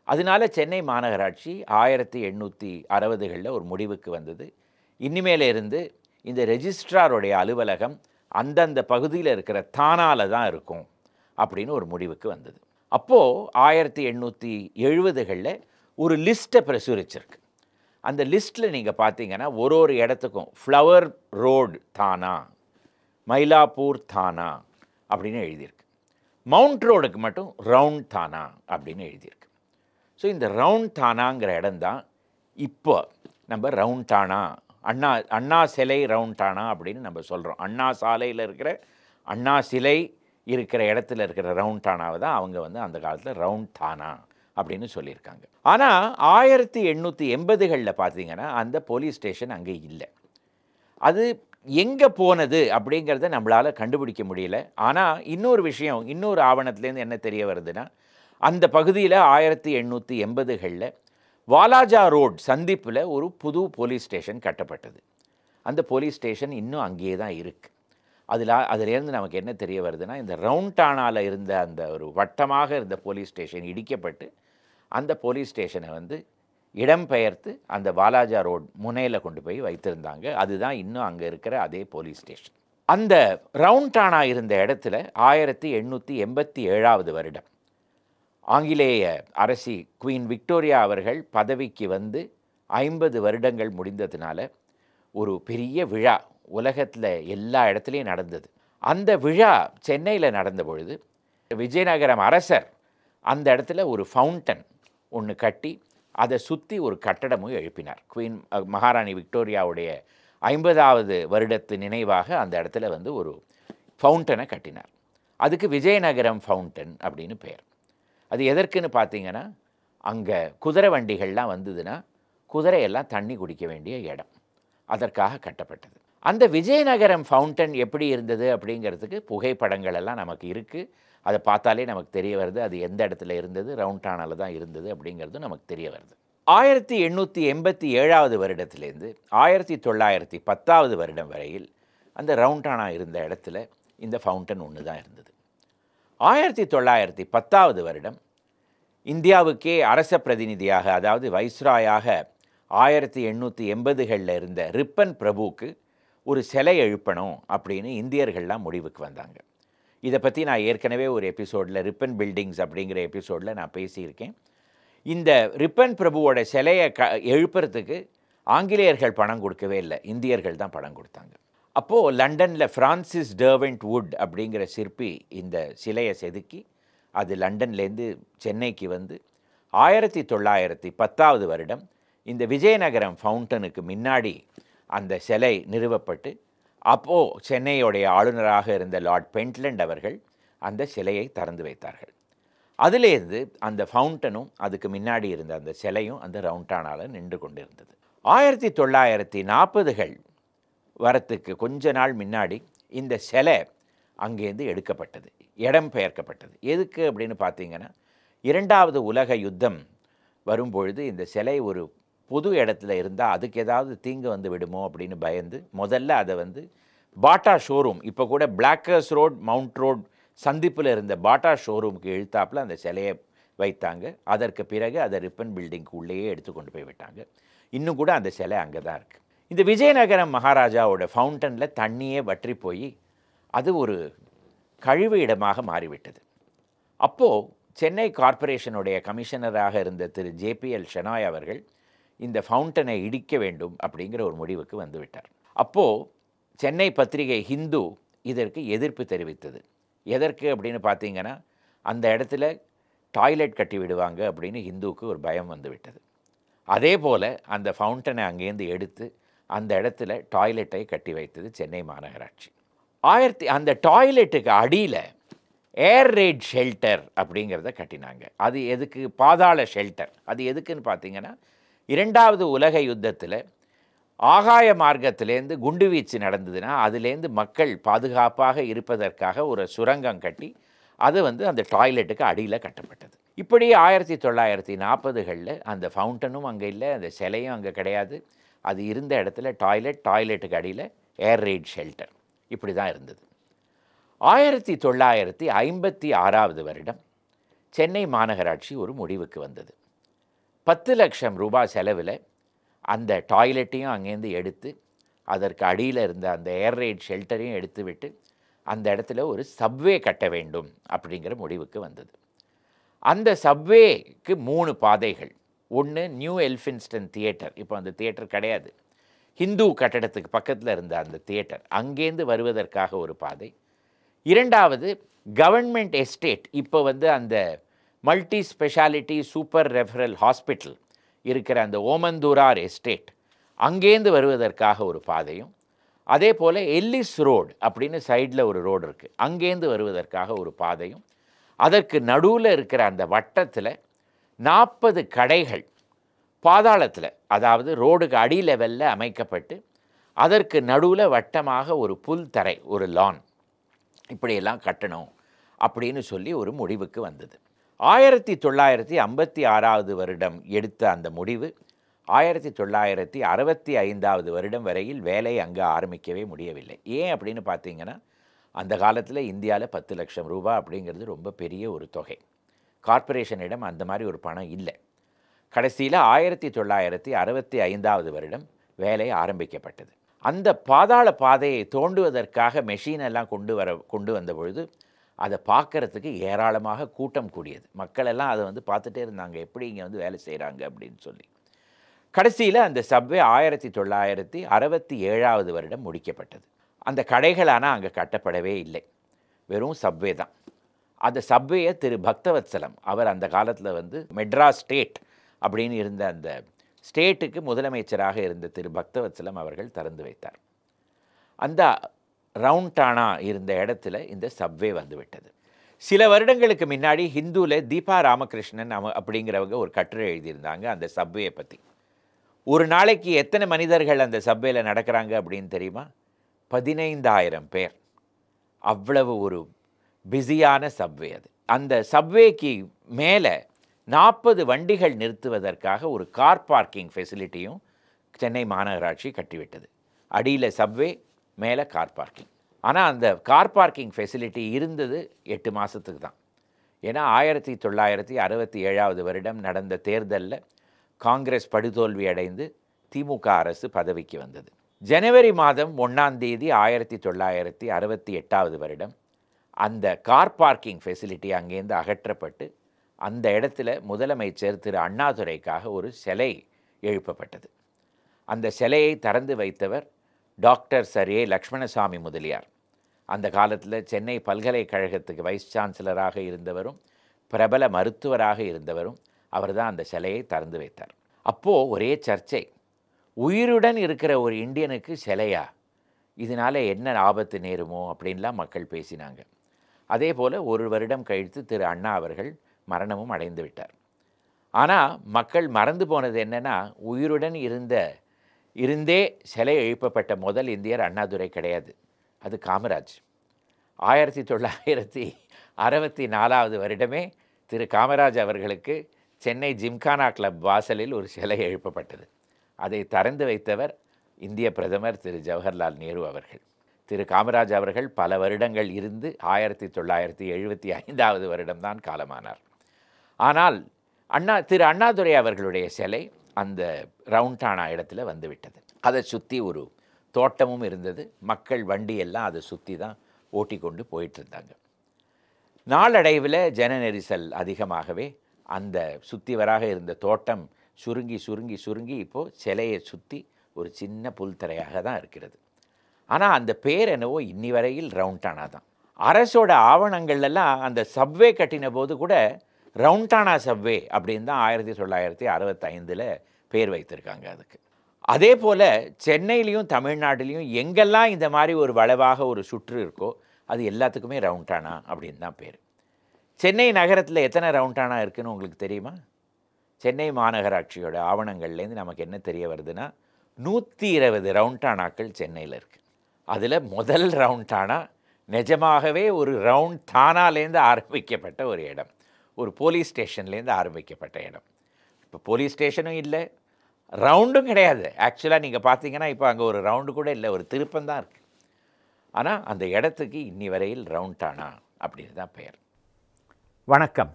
அதனால சென்னை மாநகராட்சி 1860களில் ஒரு முடிவுக்கு வந்தது, இனிமேல இருந்து இந்த ரெஜிஸ்ட்ராருடைய அலுவலகம் அந்தந்த பகுதியில் இருக்கிற தானால தான் இருக்கும் அப்படின்னு ஒரு முடிவுக்கு வந்தது. அப்போது 1870களில் ஒரு லிஸ்ட்டை பிரசுரிச்சிருக்கு. அந்த லிஸ்ட்டில் நீங்கள் பார்த்தீங்கன்னா ஒரு இடத்துக்கும் ஃப்ளவர் ரோடு தானா, மயிலாப்பூர் தானா அப்படின்னு எழுதியிருக்கு. மவுண்ட் ரோடுக்கு மட்டும் ரவுண்ட் தானா அப்படின்னு எழுதியிருக்கு. ஸோ இந்த ரவுண்ட் தானாங்கிற இடம்தான் இப்போ நம்ம ரவுண்ட் தானா, அண்ணா சிலை ரவுண்ட் தானா அப்படின்னு நம்ம சொல்கிறோம். அண்ணா சாலையில் இருக்கிற அண்ணா சிலை இருக்கிற இடத்துல இருக்கிற ரவுண்ட் தானாவை தான் அவங்க வந்து அந்த காலத்தில் ரவுண்ட் தானா அப்படின்னு சொல்லியிருக்காங்க. ஆனால் 1880களில் பார்த்தீங்கன்னா அந்த போலீஸ் ஸ்டேஷன் அங்கே இல்லை. அது எங்கே போனது அப்படிங்கிறத நம்மளால் கண்டுபிடிக்க முடியல. ஆனால் இன்னொரு விஷயம், இன்னொரு ஆவணத்துலேருந்து என்ன தெரிய வருதுன்னா, அந்த பகுதியில் 1880களில் வாலாஜா ரோட் சந்திப்பில் ஒரு புது போலீஸ் ஸ்டேஷன் கட்டப்பட்டது. அந்த போலீஸ் ஸ்டேஷன் இன்னும் அங்கேயே தான் இருக்குது. அதுலேருந்து நமக்கு என்ன தெரிய வருதுன்னா, இந்த ரவுண்டானாவில் இருந்த அந்த ஒரு வட்டமாக இருந்த போலீஸ் ஸ்டேஷன் இடிக்கப்பட்டு அந்த போலீஸ் ஸ்டேஷனை வந்து இடம்பெயர்த்து அந்த வாலாஜா ரோட் முனையில் கொண்டு போய் வைத்திருந்தாங்க. அதுதான் இன்னும் அங்கே இருக்கிற அதே போலீஸ் ஸ்டேஷன். அந்த ரவுண்டானா இருந்த இடத்துல 1887 வருடம் ஆங்கிலேய அரசி குவீன் விக்டோரியா அவர்கள் பதவிக்கு வந்து 50 வருடங்கள் முடிந்ததுனால ஒரு பெரிய விழா உலகத்தில் எல்லா இடத்துலையும் நடந்தது. அந்த விழா சென்னையில் நடந்த பொழுது விஜயநகரம் அரசர் அந்த இடத்துல ஒரு ஃபவுண்டன் ஒன்று கட்டி அதை சுற்றி ஒரு கட்டடமும் எழுப்பினார். குயின் மகாராணி விக்டோரியாவுடைய 50வது வருடத்து நினைவாக அந்த இடத்துல வந்து ஒரு ஃபவுண்டனை கட்டினார். அதுக்கு விஜயநகரம் ஃபவுண்டன் அப்படின்னு பெயர். அது எதற்குன்னு பார்த்தீங்கன்னா, அங்கே குதிரை வண்டிகள்லாம் வந்ததுன்னா குதிரையெல்லாம் தண்ணி குடிக்க வேண்டிய இடம், அதற்காக கட்டப்பட்டது. அந்த விஜயநகரம் ஃபவுண்டன் எப்படி இருந்தது அப்படிங்கிறதுக்கு புகைப்படங்கள் எல்லாம் நமக்கு இருக்குது. அதை பார்த்தாலே நமக்கு தெரிய வருது அது எந்த இடத்துல இருந்தது, ரவுண்டானால தான் இருந்தது அப்படிங்கிறது நமக்கு தெரிய வருது. 1887வது வருடத்திலேருந்து 1910வது வருடம் வரையில் அந்த ரவுண்டானா இருந்த இடத்துல இந்த ஃபவுண்டன் ஒன்று தான் இருந்தது. 1910வது வருடம் இந்தியாவுக்கே அரச பிரதிநிதியாக, அதாவது வைஸ்ராயாக 1880களில் இருந்த ரிப்பன் பிரபுவுக்கு ஒரு சிலை எழுப்பணும் அப்படின்னு இந்தியர்கள்லாம் முடிவுக்கு வந்தாங்க. இதை பற்றி நான் ஏற்கனவே ஒரு எபிசோடில் ரிப்பன் பில்டிங்ஸ் அப்படிங்கிற எபிசோடில் நான் பேசியிருக்கேன். இந்த ரிப்பன் பிரபுவோட சிலையை எழுப்புறதுக்கு ஆங்கிலேயர்கள் பணம் கொடுக்கவே இல்லை, இந்தியர்கள் தான் பணம் கொடுத்தாங்க. அப்போது லண்டனில் ஃப்ரான்சிஸ் டர்வெண்ட் வுட் அப்படிங்கிற சிற்பி இந்த சிலையை செதுக்கி அது லண்டன்லேருந்து சென்னைக்கு வந்து 1910வது வருடம் இந்த விஜயநகரம் ஃபவுண்டனுக்கு முன்னாடி அந்த சிலை நிறுவப்பட்டு, அப்போது சென்னையுடைய ஆளுநராக இருந்த லார்ட் பென்ட்லண்ட் அவர்கள் அந்த சிலையை திறந்து வைத்தார்கள். அதிலேருந்து அந்த ஃபவுண்டனும் அதுக்கு முன்னாடி இருந்த அந்த சிலையும் அந்த ரவுண்டானால நின்று கொண்டு இருந்தது. 1940கள் வரத்துக்கு கொஞ்ச நாள் முன்னாடி இந்த சிலை அங்கேருந்து எடுக்கப்பட்டது, இடம் பெயர்க்கப்பட்டது. எதுக்கு அப்படின்னு பார்த்தீங்கன்னா, 2வது உலக யுத்தம் வரும்பொழுது இந்த சிலை ஒரு பொது இடத்துல இருந்தால் அதுக்கு ஏதாவது தீங்கு வந்து விடுமோ அப்படின்னு பயந்து முதல்ல அதை வந்து பாட்டா ஷோரூம், இப்போ கூட பிளாக்கர்ஸ் ரோட் மவுண்ட் ரோட் சந்திப்பில் இருந்த பாட்டா ஷோரூமுக்கு இழுத்தாப்பில் அந்த சிலையை வைத்தாங்க. அதற்கு பிறகு அதை ரிப்பன் பில்டிங்க்கு உள்ளேயே எடுத்து கொண்டு போய் விட்டாங்க. இன்னும் கூட அந்த சிலை அங்கே தான் இருக்குது. இந்த விஜயநகரம் மகாராஜாவோட ஃபவுண்டனில் தண்ணியே வற்றி போய் அது ஒரு கழிவு இடமாக மாறிவிட்டது. அப்போது சென்னை கார்ப்பரேஷனுடைய கமிஷனராக இருந்த திரு ஜேபிஎல் ஷெனாய் அவர்கள் இந்த ஃபவுண்டனை இடிக்க வேண்டும் அப்படிங்கிற ஒரு முடிவுக்கு வந்துவிட்டார். அப்போது சென்னை பத்திரிகை ஹிந்து இதற்கு எதிர்ப்பு தெரிவித்தது. எதற்கு அப்படின்னு பார்த்தீங்கன்னா, அந்த இடத்துல டாய்லெட் கட்டி விடுவாங்க அப்படின்னு ஹிந்துவுக்கு ஒரு பயம் வந்து விட்டது. அதே போல் அந்த ஃபவுண்டனை அங்கேருந்து எடுத்து அந்த இடத்துல டாய்லெட்டை கட்டி வைத்தது சென்னை மாநகராட்சி. அந்த டாய்லெட்டுக்கு அடியில் ஏர் ரெய்ட் ஷெல்டர் அப்படிங்கிறத கட்டினாங்க. அது எதுக்கு? பாதாள ஷெல்டர். அது எதுக்குன்னு பார்த்தீங்கன்னா, 2வது உலக யுத்தத்தில் ஆகாய மார்க்கத்திலேருந்து குண்டுவீச்சு நடந்ததுன்னா அதுலேருந்து மக்கள் பாதுகாப்பாக இருப்பதற்காக ஒரு சுரங்கம் கட்டி அது வந்து அந்த டாய்லெட்டுக்கு அடியில் கட்டப்பட்டது. இப்படி 1940களில் அந்த ஃபவுண்டனும் அங்கே இல்லை, அந்த சிலையும் அங்கே கிடையாது. அது இருந்த இடத்துல டாய்லெட்டுக்கு அடியில் ஏர் ரெய்ட் ஷெல்டர் இப்படி தான் இருந்தது. 1956வது வருடம் சென்னை மாநகராட்சி ஒரு முடிவுக்கு வந்தது. 10 லட்சம் ரூபாய் செலவில் அந்த டாய்லெட்டையும் அங்கேருந்து எடுத்து அதற்கு அடியில் இருந்த அந்த ஏர் ரெய்ட் ஷெல்டரையும் எடுத்து விட்டு அந்த இடத்துல ஒரு சப்வே கட்ட வேண்டும் அப்படிங்கிற முடிவுக்கு வந்தது. அந்த சப்வேக்கு 3 பாதைகள். ஒன்று நியூ எல்ஃபின்ஸ்டன் தியேட்டர், இப்போ அந்த தியேட்டர் கிடையாது, ஹிந்து கட்டடத்துக்கு பக்கத்தில் இருந்த அந்த தியேட்டர், அங்கேருந்து வருவதற்காக ஒரு பாதை. 2வது கவர்மெண்ட் எஸ்டேட், இப்போ வந்து அந்த multi speciality super referral hospital இருக்கிற அந்த ஓமந்தூரார் எஸ்டேட், அங்கேருந்து வருவதற்காக ஒரு பாதையும், அதே போல் எல்லிஸ் ரோடு அப்படின்னு சைடில் ஒரு ரோடு இருக்குது, அங்கேருந்து வருவதற்காக ஒரு பாதையும், அதற்கு நடுவில் இருக்கிற அந்த வட்டத்தில் 40 கடைகள் பாதாளத்தில், அதாவது ரோடுக்கு அடி லெவலில் அமைக்கப்பட்டு அதற்கு நடுவில் வட்டமாக ஒரு புல் தரை, ஒரு லான், இப்படியெல்லாம் கட்டணும் அப்படின்னு சொல்லி ஒரு முடிவுக்கு வந்தது. 1956வது வருடம் எடுத்த அந்த முடிவு 1965வது வருடம் வரையில் வேலை அங்கே ஆரம்பிக்கவே முடியவில்லை. ஏன் அப்படின்னு பார்த்தீங்கன்னா, அந்த காலத்தில் இந்தியாவில் 10 லட்சம் ரூபாய் அப்படிங்கிறது ரொம்ப பெரிய ஒரு தொகை. கார்ப்பரேஷனிடம் அந்த மாதிரி ஒரு பணம் இல்லை. கடைசியில் 1965வது வருடம் வேலை ஆரம்பிக்கப்பட்டது. அந்த பாதாள பாதையை தோண்டுவதற்காக மெஷினெல்லாம் கொண்டு வந்த பொழுது அதை பார்க்குறதுக்கு ஏராளமாக கூட்டம் கூடியது. மக்கள் எல்லாம் அதை வந்து பார்த்துட்டே இருந்தாங்க, எப்படி இங்கே வந்து வேலை செய்கிறாங்க அப்படின்னு சொல்லி. கடைசியில் அந்த சப்வே 1967வது வருடம் முடிக்கப்பட்டது. அந்த கடைகள் ஆனால் அங்கே கட்டப்படவே இல்லை, வெறும் சப்வே தான். அந்த சப்வேயை திரு பக்தவத்சலம் அவர் அந்த காலத்தில் வந்து மெட்ராஸ் ஸ்டேட் அப்படின்னு இருந்த அந்த ஸ்டேட்டுக்கு முதலமைச்சராக இருந்த திரு பக்தவத்சலம் அவர்கள் திறந்து வைத்தார். அந்த ரவுண்டானா இருந்த இடத்துல இந்த சப்வே வந்துவிட்டது. சில வருடங்களுக்கு முன்னாடி ஹிந்துவில் தீபா ராமகிருஷ்ணன் அப்படிங்கிறவங்க ஒரு கட்டுரை எழுதியிருந்தாங்க அந்த சப்வேயை பற்றி. ஒரு நாளைக்கு எத்தனை மனிதர்கள் அந்த சப்வேல நடக்கிறாங்க அப்படின்னு தெரியுமா? 15,000 பேர். அவ்வளவு ஒரு பிஸியான சப்வே அது. அந்த சப்வேக்கு மேலே 40 வண்டிகள் நிறுத்துவதற்காக ஒரு கார் பார்க்கிங் ஃபெசிலிட்டியும் சென்னை மாநகராட்சி கட்டிவிட்டது. அடியில் சப்வே, மேலே கார் பார்க்கிங். ஆனால் அந்த கார் பார்க்கிங் ஃபெசிலிட்டி இருந்தது 8 மாதத்துக்கு தான். ஏன்னா 1967 வருடம் நடந்த தேர்தலில் காங்கிரஸ் படுதோல்வி அடைந்து திமுக அரசு பதவிக்கு வந்தது. ஜனவரி மாதம் 1ஆம் தேதி 1968 வருடம் அந்த கார் பார்க்கிங் ஃபெசிலிட்டி அங்கேருந்து அகற்றப்பட்டு அந்த இடத்துல முதலமைச்சர் திரு அண்ணாதுரைக்காக ஒரு சிலை எழுப்பப்பட்டது. அந்த சிலையை திறந்து வைத்தவர் டாக்டர் சர் ஏ லக்ஷ்மணசாமி முதலியார். அந்த காலத்தில் சென்னை பல்கலைக்கழகத்துக்கு வைஸ் சான்சலராக இருந்தவரும் பிரபல மருத்துவராக இருந்தவரும் அவர் தான் அந்த சிலையை திறந்து வைத்தார். அப்போது ஒரே சர்ச்சை, உயிருடன் இருக்கிற ஒரு இந்தியனுக்கு சிலையா, இதனால் என்ன ஆபத்து நேருமோ அப்படின்லாம் மக்கள் பேசினாங்க. அதே போல் ஒரு வருடம் கழித்து திரு அண்ணா அவர்கள் மரணமும் அடைந்து விட்டார். ஆனால் மக்கள் மறந்து போனது என்னென்னா, உயிருடன் இருந்தே சிலை எழுப்பப்பட்ட முதல் இந்தியர் அண்ணாதுரை கிடையாது, அது காமராஜ். 1964 வருடமே திரு காமராஜ் அவர்களுக்கு சென்னை ஜிம்கானா கிளப் வாசலில் ஒரு சிலை எழுப்பப்பட்டது. அதை திறந்து வைத்தவர் இந்திய பிரதமர் திரு ஜவஹர்லால் நேரு அவர்கள். திரு காமராஜ் அவர்கள் பல வருடங்கள் இருந்து 1975 வருடம்தான் காலமானார். ஆனால் திரு அண்ணாதுரை அவர்களுடைய சிலை அந்த ரவுண்டானா இடத்துல வந்துவிட்டது. அதை சுற்றி ஒரு தோட்டமும் இருந்தது. மக்கள் வண்டியெல்லாம் அதை சுற்றி தான் ஓட்டி கொண்டு போயிட்டு இருந்தாங்க. நாளடைவில் ஜன நெரிசல் அதிகமாகவே அந்த சுற்றிவராக இருந்த தோட்டம் சுருங்கி சுருங்கி சுருங்கி இப்போது சிலையை சுற்றி ஒரு சின்ன புல்தரையாக தான் இருக்கிறது. ஆனால் அந்த பேர் என்னவோ இன்னி வரையில் ரவுண்டானா தான். அரசோட ஆவணங்கள்லாம் அந்த சப்வே கட்டின போது கூட ரவுண்டானா சப்வே அப்படின்னு தான் 1965 பேர் வைத்திருக்காங்க அதுக்கு. அதே போல் சென்னையிலையும் தமிழ்நாட்டிலையும் எங்கெல்லாம் இந்த மாதிரி ஒரு வளைவாக ஒரு சுற்று இருக்கோ அது எல்லாத்துக்குமே ரவுண்டானா அப்படின்னு தான் பேர். சென்னை நகரத்தில் எத்தனை ரவுண்டானா இருக்குதுன்னு உங்களுக்கு தெரியுமா? சென்னை மாநகராட்சியோட ஆவணங்கள்லேருந்து நமக்கு என்ன தெரிய வருதுன்னா 120 ரவுண்டானாக்கள் சென்னையில் இருக்குது. அதில் முதல் ரவுண்டானா நிஜமாகவே ஒரு ரவுண்ட் தானாலேருந்து ஆரம்பிக்கப்பட்ட ஒரு இடம், ஒரு போலீஸ் ஸ்டேஷன்லேருந்து ஆரம்பிக்கப்பட்ட இடம். இப்போ போலீஸ் ஸ்டேஷனும் இல்லை, ரவுண்டும் கிடையாது. ஆக்சுவலாக நீங்கள் பார்த்தீங்கன்னா இப்போ அங்கே ஒரு ரவுண்டு கூட இல்லை, ஒரு திருப்பந்தான் இருக்குது. ஆனால் அந்த இடத்துக்கு இன்னி வரையில் ரவுண்டானா அப்படின்னு தான் பெயர். வணக்கம்.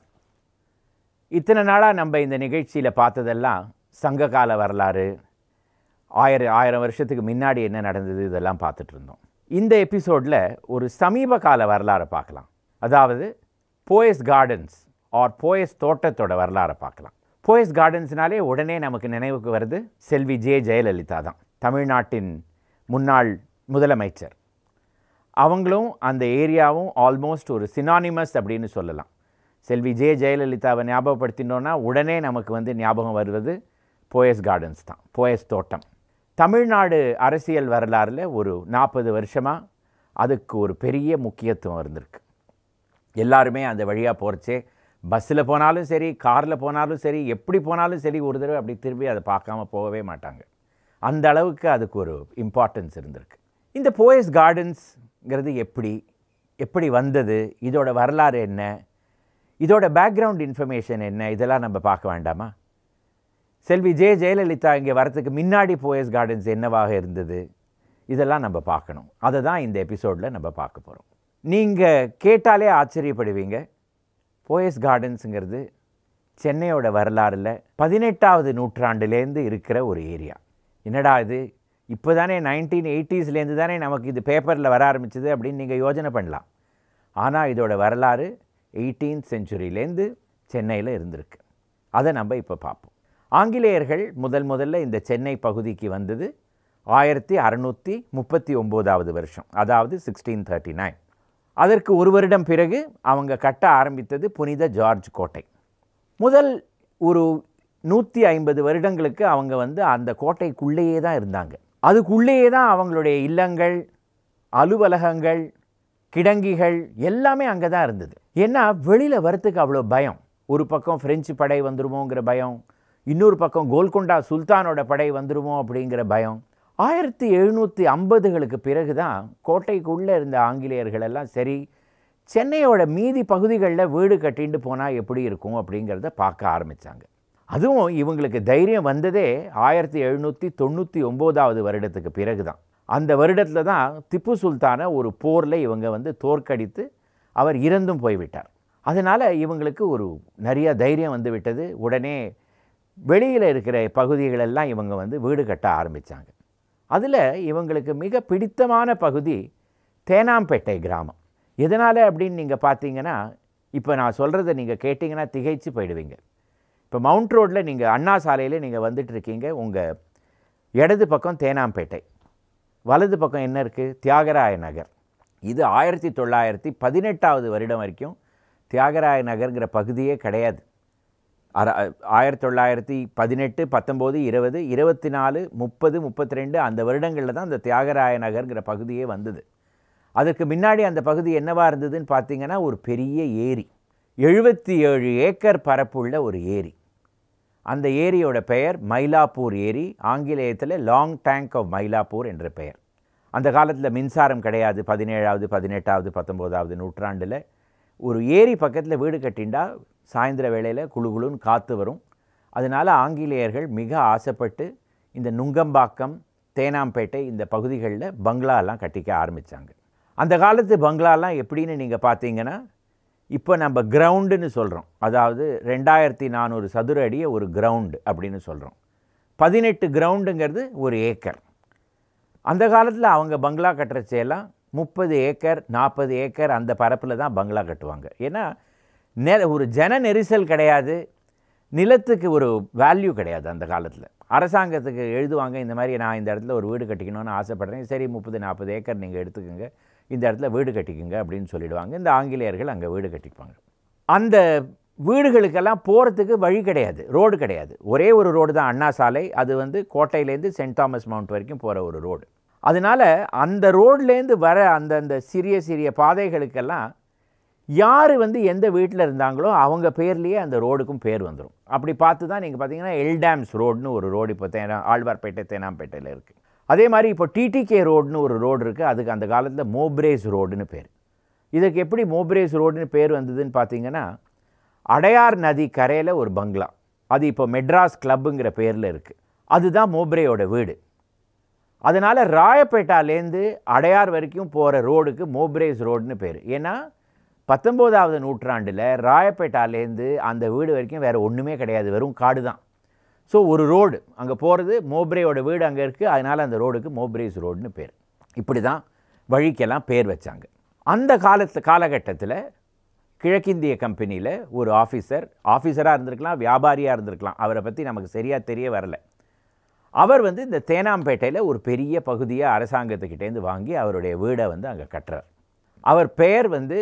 இத்தனை நாளாக நம்ம இந்த நிகழ்ச்சியில் பார்த்ததெல்லாம் சங்ககால வரலாறு, ஆயிரம் வருஷத்துக்கு முன்னாடி என்ன நடந்தது, இதெல்லாம் பார்த்துட்டு இருந்தோம். இந்த எபிசோடில் ஒரு சமீப கால வரலாறை பார்க்கலாம். அதாவது போயஸ் கார்டன்ஸ் ஆர் போயஸ் தோட்டத்தோட வரலாறை பார்க்கலாம். போயஸ் கார்டன்ஸ்னாலே உடனே நமக்கு நினைவுக்கு வருது செல்வி ஜே ஜெயலலிதா தான், தமிழ்நாட்டின் முன்னாள் முதலமைச்சர். அவங்களும் அந்த ஏரியாவும் ஆல்மோஸ்ட் ஒரு சினானிமஸ் அப்படின்னு சொல்லலாம். செல்வி ஜே ஜெயலலிதாவை ஞாபகப்படுத்தினோன்னா உடனே நமக்கு ஞாபகம் வருவது போயஸ் கார்டன்ஸ் தான், போயஸ் தோட்டம். தமிழ்நாடு அரசியல் வரலாறில் ஒரு 40 வருஷமாக அதுக்கு ஒரு பெரிய முக்கியத்துவம் இருந்திருக்கு. எல்லாருமே அந்த வழியாக போகிறச்சே, பஸ்ஸில் போனாலும் சரி, காரில் போனாலும் சரி, எப்படி போனாலும் சரி, ஒரு தடவை அப்படி திரும்பி அதை பார்க்காம போகவே மாட்டாங்க. அந்த அளவுக்கு அதுக்கு ஒரு இம்பார்ட்டன்ஸ் இருந்திருக்கு. இந்த போயஸ் கார்டன்ஸ்ங்கிறது எப்படி வந்தது, இதோட வரலாறு என்ன, இதோட பேக்ரவுண்ட் இன்ஃபர்மேஷன் என்ன, இதெல்லாம் நம்ம பார்க்க வேண்டாமா? செல்வி ஜே ஜெயலலிதா இங்கே வரத்துக்கு முன்னாடி போயஸ் கார்டன்ஸ் என்னவாக இருந்தது, இதெல்லாம் நம்ம பார்க்கணும். அதை தான் இந்த எபிசோடில் நம்ம பார்க்க போகிறோம். நீங்கள் கேட்டாலே ஆச்சரியப்படுவீங்க. போயஸ் கார்டன்ஸுங்கிறது சென்னையோட வரலாறில் 18ஆவது நூற்றாண்டுலேருந்து இருக்கிற ஒரு ஏரியா. என்னடா இது, இப்போ தானே 1980s தானே நமக்கு இது பேப்பரில் வர ஆரம்பிச்சது அப்படின்னு நீங்கள் யோசனை பண்ணலாம். ஆனால் இதோட வரலாறு 18th centuryலேருந்து சென்னையில் இருந்திருக்கு. அதை நம்ம இப்போ பார்ப்போம். ஆங்கிலேயர்கள் முதல்ல இந்த சென்னை பகுதிக்கு வந்தது 1639 வருஷம், அதாவது 1639. அதற்கு ஒரு வருடம் பிறகு அவங்க கட்ட ஆரம்பித்தது புனித ஜார்ஜ் கோட்டை. முதல் ஒரு 150 வருடங்களுக்கு அவங்க வந்து அந்த கோட்டைக்குள்ளேயே தான் இருந்தாங்க. அதுக்குள்ளேயே தான் அவங்களுடைய இல்லங்கள், அலுவலகங்கள், கிடங்கிகள் எல்லாமே அங்கே தான் இருந்தது. ஏன்னா வெளியில் வரத்துக்கு அவ்வளோ பயம். ஒரு பக்கம் ஃப்ரெஞ்சு படை வந்துருமோங்கிற பயம், இன்னொரு பக்கம் கோல்கொண்டா சுல்தானோட படை வந்துருமோ அப்படிங்கிற பயம். 1750களுக்கு பிறகு தான் கோட்டைக்குள்ளே இருந்த ஆங்கிலேயர்கள் எல்லாம் சரி, சென்னையோட மீதி பகுதிகளில் வீடு கட்டிட்டு போனால் எப்படி இருக்கும் அப்படிங்கிறத பார்க்க ஆரம்பித்தாங்க. அதுவும் இவங்களுக்கு தைரியம் வந்ததே 1799வது வருடத்துக்கு பிறகு தான். அந்த வருடத்தில் தான் திப்பு சுல்தானை ஒரு போரில் இவங்க வந்து தோற்கடித்து அவர் இறந்தும் போய்விட்டார். அதனால் இவங்களுக்கு ஒரு நிறைய தைரியம் வந்து விட்டது. உடனே வெளியில் இருக்கிற பகுதிகளெல்லாம் இவங்க வந்து வீடு கட்ட ஆரம்பித்தாங்க. அதில் இவங்களுக்கு மிக பிடித்தமான பகுதி தேனாம்பேட்டை கிராமம். எதனால் அப்படின்னு நீங்கள் பார்த்தீங்கன்னா, இப்போ நான் சொல்கிறத நீங்கள் கேட்டிங்கன்னா திகைச்சு போயிடுவீங்க. இப்போ மவுண்ட் ரோட்டில் நீங்கள் அண்ணா சாலையில் நீங்கள் வந்துட்டுருக்கீங்க. உங்கள் இடது பக்கம் தேனாம்பேட்டை, வலது பக்கம் என்ன இருக்குது? தியாகராய நகர். இது 1918வது வருடம் வரைக்கும் தியாகராய நகர்ங்கிற பகுதியே கிடையாது. 1918, 19, 20, 24, 30, 32 அந்த வருடங்களில் தான் அந்த தியாகராய நகர்ங்கிற பகுதியே வந்தது. அதுக்கு முன்னாடி அந்த பகுதி என்னவா இருந்ததுன்னு பார்த்தீங்கன்னா, ஒரு பெரிய ஏரி, 77 ஏக்கர் பரப்புள்ள ஒரு ஏரி. அந்த ஏரியோட பெயர் மயிலாப்பூர் ஏரி. ஆங்கிலேயத்தில் லாங் டேங்க் ஆஃப் மயிலாப்பூர் என்ற பெயர். அந்த காலத்தில் மின்சாரம் கிடையாது. 17வது, 18வது, 19வது நூற்றாண்டில் ஒரு ஏரி பக்கத்தில் வீடு கட்டிண்டா சாயந்தர வேளையில் குளுகுளுன்னு காற்று வரும். அதனால் ஆங்கிலேயர்கள் மிக ஆசைப்பட்டு இந்த நுங்கம்பாக்கம், தேனாம்பேட்டை இந்த பகுதிகளில் பங்களாலாம் கட்டிக்க ஆரம்பித்தாங்க. அந்த காலத்து பங்களாலாம் எப்படின்னு நீங்கள் பார்த்தீங்கன்னா, இப்போ நம்ம கிரவுண்டுன்னு சொல்கிறோம். அதாவது 2400 சதுர அடியை ஒரு கிரவுண்டு அப்படின்னு சொல்கிறோம். 18 கிரவுண்டுங்கிறது ஒரு ஏக்கர். அந்த காலத்தில் அவங்க பங்களா கட்டுறச்செல்லாம் 30 ஏக்கர் 40 ஏக்கர் அந்த பரப்பில் தான் பங்களா கட்டுவாங்க. ஏன்னா ஒரு ஜன நெரிசல் கிடையாது, நிலத்துக்கு ஒரு வேல்யூ கிடையாது. அந்த காலத்தில் அரசாங்கத்துக்கு எழுதுவாங்க, இந்த மாதிரி நான் இந்த இடத்துல ஒரு வீடு கட்டிக்கணும்னு ஆசைப்பட்றேன், சரி 30-40 ஏக்கர் நீங்கள் எடுத்துக்கோங்க, இந்த இடத்துல வீடு கட்டிக்குங்க அப்படின்னு சொல்லிவிடுவாங்க. இந்த ஆங்கிலேயர்கள் அங்கே வீடு கட்டிக்குவாங்க. அந்த வீடுகளுக்கெல்லாம் போகிறதுக்கு வழி கிடையாது, ரோடு கிடையாது. ஒரே ஒரு ரோடு தான் அண்ணா சாலை. அது வந்து கோட்டையிலேருந்து சென்ட் தாமஸ் மவுண்ட் வரைக்கும் போகிற ஒரு ரோடு. அதனால் அந்த ரோட்லேருந்து வர அந்தந்த சிறிய சிறிய பாதைகளுக்கெல்லாம் யார் வந்து எந்த வீட்டில் இருந்தாங்களோ அவங்க பேர்லேயே அந்த ரோடுக்கும் பேர் வந்துடும். அப்படி பார்த்து தான் நீங்கள் பார்த்தீங்கன்னா எல்டாம்ஸ் ரோடுன்னு ஒரு ரோடு இப்போ ஆழ்வார்பேட்டை தேனாம்பேட்டையில் இருக்குது. அதே மாதிரி இப்போ டிடிகே ரோடுன்னு ஒரு ரோடு இருக்குது. அதுக்கு அந்த காலத்தில் மோப்ரேஸ் ரோடுன்னு பேர். இதுக்கு எப்படி மோப்ரேஸ் ரோடுன்னு பேர் வந்ததுன்னு பார்த்தீங்கன்னா, அடையார் நதி கரையில் ஒரு பங்களா, அது இப்போ மெட்ராஸ் கிளப்புங்கிற பேரில் இருக்குது. அதுதான் மோப்ரேயோட வீடு. அதனால் ராயப்பேட்டாலேருந்து அடையார் வரைக்கும் போகிற ரோடுக்கு மோப்ரேஸ் ரோடுன்னு பேர். ஏன்னா 19வது நூற்றாண்டில் ராயப்பேட்டாலேருந்து அந்த வீடு வரைக்கும் வேறு ஒன்றுமே கிடையாது, வெறும் காடு தான். ஸோ ஒரு ரோடு அங்கே போகிறது, மோப்ரேயோட வீடு அங்கே இருக்குது, அதனால் அந்த ரோடுக்கு மோப்ரேஸ் ரோடுன்னு பேர். இப்படி தான் வழிக்கெல்லாம் பேர் வச்சாங்க. அந்த காலகட்டத்தில் கிழக்கிந்திய கம்பெனியில் ஒரு ஆஃபீஸராக இருந்திருக்கலாம், வியாபாரியாக இருந்திருக்கலாம், அவரை பற்றி நமக்கு சரியாக தெரிய வரல. அவர் வந்து இந்த தேனாம்பேட்டையில் ஒரு பெரிய பகுதியை அரசாங்கத்துக்கிட்டேருந்து வாங்கி அவருடைய வீடை வந்து அங்கே கட்டுறார். அவர் பெயர் வந்து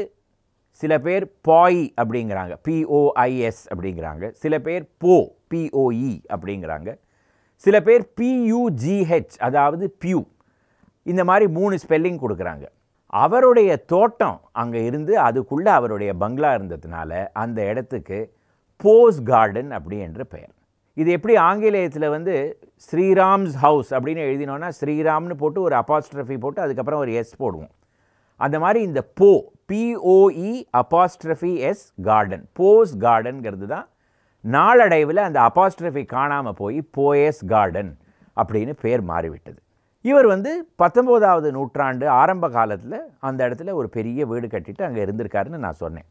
சில பேர் பாய் அப்படிங்கிறாங்க, POIS அப்படிங்கிறாங்க, சில பேர் POE அப்படிங்கிறாங்க, சில பேர் PUGH அதாவது பியூ, இந்த மாதிரி 3 ஸ்பெல்லிங் கொடுக்குறாங்க. அவருடைய தோட்டம் அங்கே இருந்து அதுக்குள்ளே அவருடைய பங்களா இருந்ததுனால அந்த இடத்துக்கு போஸ் கார்டன் அப்படி என்ற பெயர். இது எப்படி ஆங்கிலேயத்தில் வந்து ஸ்ரீராம்ஸ் ஹவுஸ் அப்படின்னு எழுதினோன்னா ஸ்ரீராம்னு போட்டு ஒரு அப்பாஸ்ட்ரஃபி போட்டு அதுக்கப்புறம் ஒரு எஸ் போடுவோம். அந்த மாதிரி இந்த POE' கார்டன், போஸ் கார்டன்கிறது தான் நாளடைவில் அந்த அப்பாஸ்ட்ரஃபி காணாமல் போய் போயஸ் கார்டன் அப்படின்னு பேர் மாறிவிட்டது. இவர் வந்து 19வது நூற்றாண்டு ஆரம்ப காலத்தில் அந்த இடத்துல ஒரு பெரிய வீடு கட்டிட்டு அங்கே இருந்திருக்காருன்னு நான் சொன்னேன்.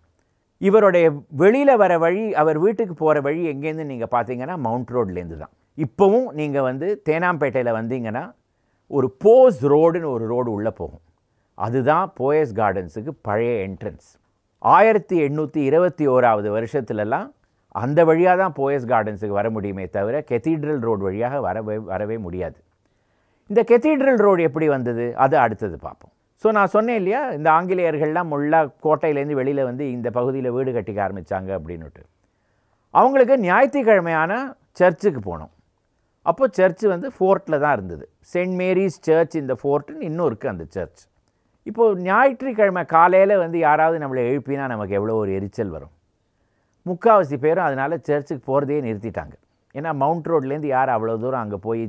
இவருடைய வெளியில் வர வழி, அவர் வீட்டுக்கு போகிற வழி எங்கேருந்து நீங்கள் பார்த்தீங்கன்னா மவுண்ட் ரோட்லேருந்து தான். இப்போவும் நீங்கள் வந்து தேனாம்பேட்டையில் வந்தீங்கன்னா ஒரு போஸ் ரோடுன்னு ஒரு ரோடு உள்ளே போகும். அதுதான் போயஸ் கார்டன்ஸுக்கு பழைய என்ட்ரன்ஸ். 1821வது வருஷத்துலலாம் அந்த வழியாக தான் போயஸ் கார்டன்ஸுக்கு வர முடியுமே தவிர கெத்தீட்ரல் ரோடு வழியாக வரவே முடியாது. இந்த கெத்தீட்ரல் ரோடு எப்படி வந்தது அது அடுத்தது பார்ப்போம். ஸோ நான் சொன்னேன் இல்லையா, இந்த ஆங்கிலேயர்கள்லாம் முள்ளா கோட்டையிலேருந்து வெளியில் வந்து இந்த பகுதியில் வீடு கட்டிக்க ஆரம்பித்தாங்க அப்படின்னுட்டு. அவங்களுக்கு ஞாயிற்றுக்கிழமையான சர்ச்சுக்கு போனோம். அப்போ சர்ச்சு வந்து ஃபோர்ட்டில் தான் இருந்தது. செயின்ட் மேரிஸ் சர்ச் இந்த ஃபோர்ட்டுன்னு இன்னும் இருக்குது அந்த சர்ச். இப்போது ஞாயிற்றுக்கிழமை காலையில் வந்து யாராவது நம்மளை எழுப்பினா நமக்கு எவ்வளோ ஒரு எரிச்சல் வரும். முக்கால்வாசி பேரும் அதனால் சர்ச்சுக்கு போகிறதையே நிறுத்திட்டாங்க. ஏன்னா மவுண்ட் ரோட்லேருந்து யார் அவ்வளோ தூரம் அங்கே போய்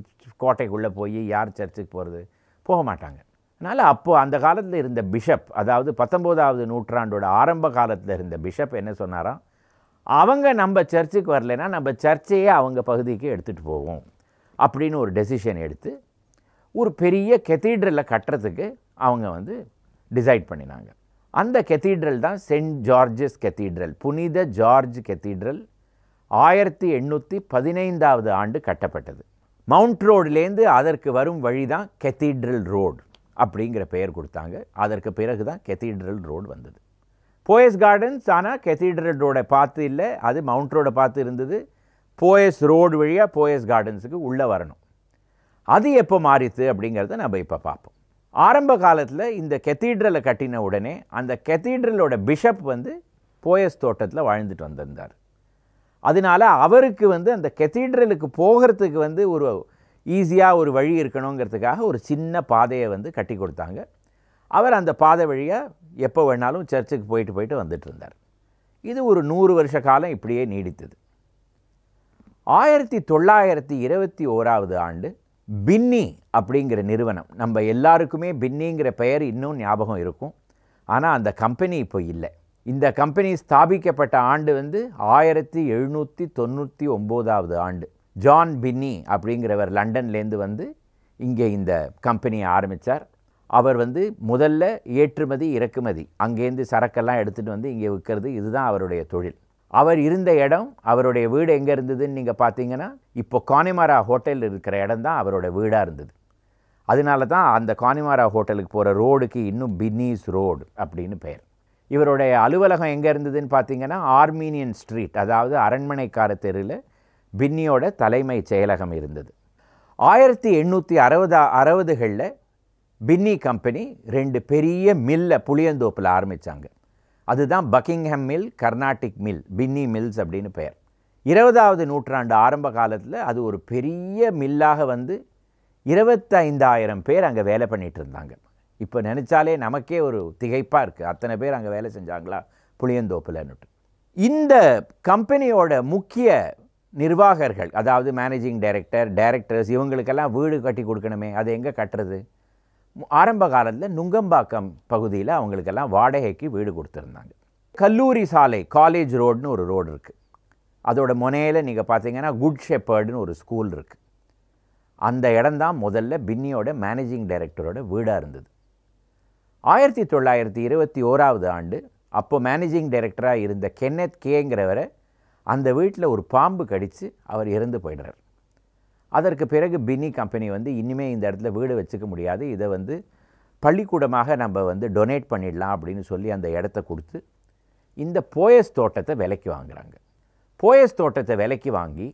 கோட்டைக்குள்ளே போய் யார் சர்ச்சுக்கு போகிறது, போக மாட்டாங்க. அதனால் அப்போது அந்த காலத்தில் இருந்த பிஷப், அதாவது 19ஆவது நூற்றாண்டோட ஆரம்ப காலத்தில் இருந்த பிஷப் என்ன சொன்னாராம், அவங்க நம்ம சர்ச்சுக்கு வரலைன்னா நம்ம சர்ச்சையே அவங்க பகுதிக்கு எடுத்துகிட்டு போவோம் அப்படின்னு ஒரு டெசிஷன் எடுத்து ஒரு பெரிய கெத்தீட்ரலை கட்டுறதுக்கு அவங்க வந்து டிசைட் பண்ணினாங்க. அந்த கெத்தீட்ரல் தான் செயின்ட் ஜார்ஜஸ் கெத்தீட்ரல், புனித ஜார்ஜ் கெத்தீட்ரல். 1815ஆவது ஆண்டு கட்டப்பட்டது. மவுண்ட் ரோட்லேருந்து அதற்கு வரும் வழி தான் கெத்தீட்ரல் ரோடு அப்படிங்கிற பெயர் கொடுத்தாங்க. அதற்கு பிறகு தான் கெத்தீட்ரல் ரோடு வந்தது. போயஸ் கார்டன்ஸ் ஆனால் கெத்தீட்ரல் ரோடை பார்த்து இல்லை, அது மவுண்ட் ரோடை பார்த்து இருந்தது. போயஸ் ரோடு வழியாக போயஸ் கார்டன்ஸுக்கு உள்ளே வரணும். அது எப்போ மாறித்து அப்படிங்கிறத நம்ம இப்போ பார்ப்போம். ஆரம்ப காலத்தில் இந்த கெத்தீட்ரலை கட்டின உடனே அந்த கெத்தீட்ரலோட பிஷப் வந்து போயஸ் தோட்டத்தில் வாழ்ந்துட்டு வந்திருந்தார். அதனால் அவருக்கு வந்து அந்த கெத்தீட்ரலுக்கு போகிறதுக்கு வந்து ஒரு ஈஸியாக ஒரு வழி இருக்கணுங்கிறதுக்காக ஒரு சின்ன பாதையை வந்து கட்டி கொடுத்தாங்க. அவர் அந்த பாதை வழியாக எப்போ வேணாலும் சர்ச்சுக்கு போயிட்டு வந்துட்டு இருந்தார். இது ஒரு 100 வருஷ காலம் இப்படியே நீடித்தது. 1921ஆவது ஆண்டு பின்னி அப்படிங்கிற நிறுவனம், நம்ம எல்லாருக்குமே பின்னிங்கிற பெயர் இன்னும் ஞாபகம் இருக்கும், ஆனால் அந்த கம்பெனி இப்போ இல்லை. இந்த கம்பெனி ஸ்தாபிக்கப்பட்ட ஆண்டு வந்து 1799ஆவது ஆண்டு. ஜான் பின்னி அப்படிங்கிறவர் லண்டன்லேருந்து வந்து இங்கே இந்த கம்பெனியை ஆரம்பித்தார். அவர் வந்து முதல்ல ஏற்றுமதி இறக்குமதி, அங்கேருந்து சரக்கெல்லாம் எடுத்துகிட்டு வந்து இங்கே விற்கிறது, இதுதான் அவருடைய தொழில். அவர் இருந்த இடம், அவருடைய வீடு எங்கே இருந்ததுன்னு நீங்கள் பார்த்தீங்கன்னா, இப்போ கானிமாரா ஹோட்டல் இருக்கிற இடம் தான் அவரோட வீடாக இருந்தது. அதனால தான் அந்த கானிமாரா ஹோட்டலுக்கு போகிற ரோடுக்கு இன்னும் பின்னீஸ் ரோடு அப்படின்னு பெயர். இவருடைய அலுவலகம் எங்கே இருந்ததுன்னு பார்த்தீங்கன்னா, ஆர்மீனியன் ஸ்ட்ரீட், அதாவது அரண்மனைக்கார தெருவில் பின்னியோட தலைமை செயலகம் இருந்தது. 1860களில் பின்னி கம்பெனி 2 பெரிய மில்லை புளியந்தோப்பில் ஆரம்பித்தாங்க. அதுதான் பக்கிங்ஹாம் மில், கர்நாடிக் மில், பின்னி மில்ஸ் அப்படின்னு பெயர். 20ஆவது நூற்றாண்டு ஆரம்ப காலத்தில் அது ஒரு பெரிய மில்லாக வந்து 25,000 பேர் அங்கே வேலை பண்ணிகிட்டு இருந்தாங்க. இப்போ நினச்சாலே நமக்கே ஒரு திகைப்பாக இருக்குது, அத்தனை பேர் அங்கே வேலை செஞ்சாங்களா புளியந்தோப்பில்னுட்டு. இந்த கம்பெனியோட முக்கிய நிர்வாகர்கள், அதாவது மேனேஜிங் டைரக்டர்ஸ், இவங்களுக்கெல்லாம் வீடு கட்டி கொடுக்கணுமே, அது எங்கே கட்டுறது? ஆரம்ப காலத்தில் நுங்கம்பாக்கம் பகுதியில் அவங்களுக்கெல்லாம் வாடகைக்கு வீடு கொடுத்துருந்தாங்க. கல்லூரி சாலை, காலேஜ் ரோடுன்னு ஒரு ரோடு இருக்குது. அதோட முனையில் நீங்கள் பார்த்தீங்கன்னா குட் ஷெப்பர்டுன்னு ஒரு ஸ்கூல் இருக்குது. அந்த இடம்தான் முதல்ல பின்னியோட மேனேஜிங் டைரக்டரோட வீடாக இருந்தது. 1921ஆவது ஆண்டு அப்போ மேனேஜிங் டைரக்டராக இருந்த கென்னத் கேங்கிறவரை அந்த வீட்டில் ஒரு பாம்பு கடித்து அவர் இறந்து போயிடுறார். அதற்கு பிறகு பின்னி கம்பெனி வந்து இனிமேல் இந்த இடத்துல வீடு வச்சுக்க முடியாது, இதை வந்து பள்ளிக்கூடமாக நம்ம வந்து டொனேட் பண்ணிடலாம் அப்படின்னு சொல்லி அந்த இடத்த கொடுத்து இந்த போயஸ் தோட்டத்தை விலைக்கு வாங்குகிறாங்க. போயஸ் தோட்டத்தை விலைக்கு வாங்கி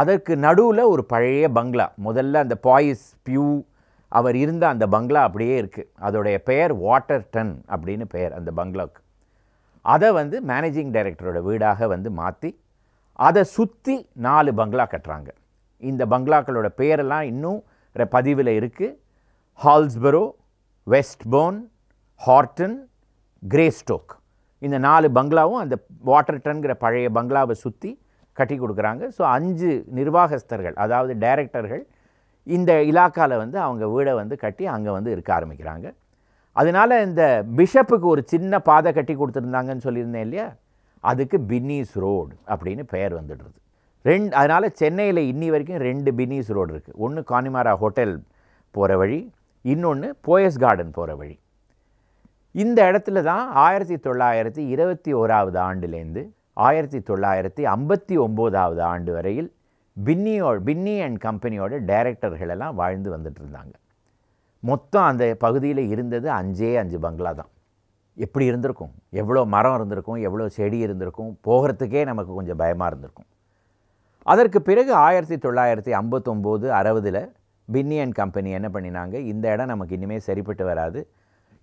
அதற்கு நடுவில் ஒரு பழைய பங்களா, முதல்ல அந்த பாய்ஸ் பியூ அவர் இருந்த அந்த பங்களா அப்படியே இருக்குது. அதோடைய பெயர் வாட்டர்டன் அப்படின்னு பெயர் அந்த பங்களாவுக்கு. அதை வந்து மேனேஜிங் டைரக்டரோட வீடாக வந்து மாற்றி அதை சுற்றி 4 பங்களா கட்டுறாங்க. இந்த பங்களாக்களோட பெயரெல்லாம் இன்னும் பதிவில் இருக்குது. ஹால்ஸ்பரோ, வெஸ்ட்போர்ன், ஹார்டன், கிரேஸ்டோக், இந்த 4 பங்களாவும் அந்த வாட்டர்டன்கிற பழைய பங்களாவை சுற்றி கட்டி கொடுக்குறாங்க. ஸோ 5 நிர்வாகஸ்தர்கள், அதாவது டைரக்டர்கள் இந்த இலாக்காவில் வந்து அவங்க வீடை வந்து கட்டி அங்கே வந்து இருக்க ஆரம்பிக்கிறாங்க. அதனால் இந்த பிஷப்புக்கு ஒரு சின்ன பாதை கட்டி கொடுத்துருந்தாங்கன்னு சொல்லியிருந்தேன் இல்லையா, அதுக்கு பின்னீஸ் ரோடு அப்படின்னு பெயர் வந்துடுறது. அதனால் சென்னையில் இன்னி வரைக்கும் 2 பின்னீஸ் ரோடு இருக்குது. ஒன்று கானிமாரா ஹோட்டல் போகிற வழி, இன்னொன்று போயஸ் கார்டன் போகிற வழி. இந்த இடத்துல தான் 1921ஆவது ஆண்டுலேருந்து 1959ஆவது ஆண்டு வரையில் பின்னி அண்ட் கம்பெனியோட டைரக்டர்களெல்லாம் வாழ்ந்து வந்துட்டு இருந்தாங்க. மொத்தம் அந்த பகுதியில் இருந்தது 5 பங்களா தான். எப்படி இருந்திருக்கும், எவ்வளோ மரம் இருந்திருக்கும், எவ்வளோ செடி இருந்திருக்கும், போகிறதுக்கே நமக்கு கொஞ்சம் பயமாக இருந்திருக்கும். அதற்கு பிறகு 1959-60 பின்னி அண்ட் கம்பெனி என்ன பண்ணினாங்க, இந்த இடம் நமக்கு இனிமேல் சரிப்பட்டு வராது,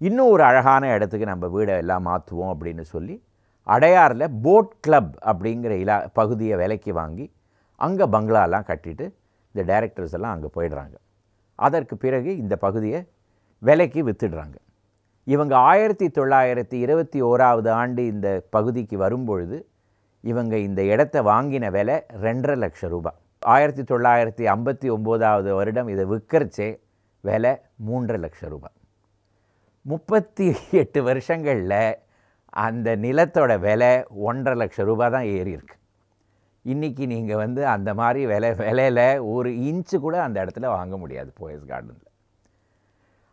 இன்னும் ஒரு அழகான இடத்துக்கு நம்ம வீடை எல்லாம் மாற்றுவோம் அப்படின்னு சொல்லி அடையாரில் போட் கிளப் அப்படிங்கிற பகுதியை விலைக்கு வாங்கி அங்கே பங்களாலாம் கட்டிட்டு இந்த டைரக்டர்ஸ் எல்லாம் அங்கே போயிடுறாங்க. அதற்கு பிறகு இந்த பகுதியை விலைக்கு விற்றுடுறாங்க. இவங்க 1921 ஆண்டு இந்த பகுதிக்கு வரும்பொழுது இவங்க இந்த இடத்த வாங்கின விலை 2.5 லட்சம் ரூபாய். 1959 வருடம் இதை விற்கிறச்சே விலை 3.5 லட்சம் ரூபாய். 38 வருஷங்களில் அந்த நிலத்தோட விலை 1.5 லட்சம் ரூபாய் தான் ஏறி இருக்கு. இன்றைக்கி நீங்கள் அந்த மாதிரி விலையில் ஒரு இன்ச்சு கூட அந்த இடத்துல வாங்க முடியாது போயஸ் கார்டனில்.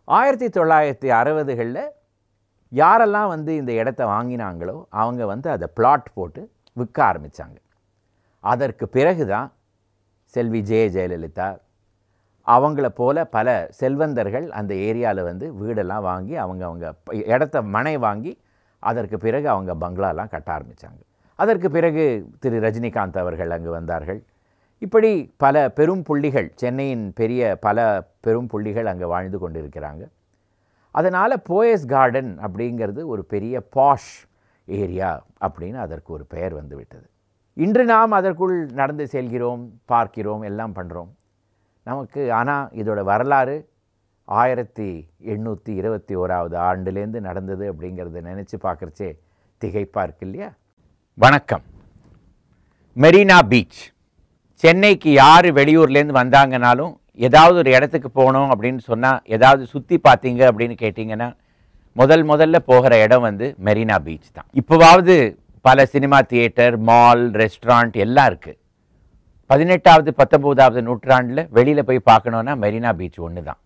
1960களில் யாரெல்லாம் இந்த இடத்த வாங்கினாங்களோ அவங்க அதை பிளாட் போட்டு விற்க ஆரம்பித்தாங்க. அதற்கு பிறகு தான் செல்வி ஜெயலலிதா அவங்கள போல பல செல்வந்தர்கள் அந்த ஏரியாவில் வீடெல்லாம் வாங்கி அவங்க இடத்த மனை வாங்கி அதற்கு பிறகு அவங்க பங்களாலாம் கட்ட ஆரம்பித்தாங்க. அதற்கு பிறகு திரு ரஜினிகாந்த் அவர்கள் அங்கு வந்தார்கள். இப்படி பல பெரும் புள்ளிகள், சென்னையின் பெரிய பல பெரும் புள்ளிகள் அங்கே வாழ்ந்து கொண்டிருக்கிறாங்க. அதனால் போயஸ் கார்டன் அப்படிங்கிறது ஒரு பெரிய பாஷ் ஏரியா அப்படின்னு அதற்கு ஒரு பெயர் வந்துவிட்டது. இன்று நாம் அதற்குள் நடந்து செல்கிறோம், பார்க்கிறோம், எல்லாம் பண்ணுறோம். நமக்கு ஆனால் இதோட வரலாறு 1821 ஆண்டுலேருந்து நடந்தது அப்படிங்கிறத நினச்சி பார்க்குறச்சே திகைப்பாக இருக்கு இல்லையா? வணக்கம். மெரினா பீச். சென்னைக்கு யார் வெளியூர்லேருந்து வந்தாங்கனாலும் ஏதாவது ஒரு இடத்துக்கு போகணும் அப்படின்னு சொன்னால், ஏதாவது சுற்றி பார்த்தீங்க அப்படின்னு கேட்டிங்கன்னா முதல்ல போகிற இடம் மெரினா பீச் தான். இப்போவாவது பல சினிமா தியேட்டர், மால், ரெஸ்டாரண்ட் எல்லாம் இருக்குது. 18வது 19வது நூற்றாண்டில் வெளியில் போய் பார்க்கணுன்னா மெரினா பீச் ஒன்று தான்.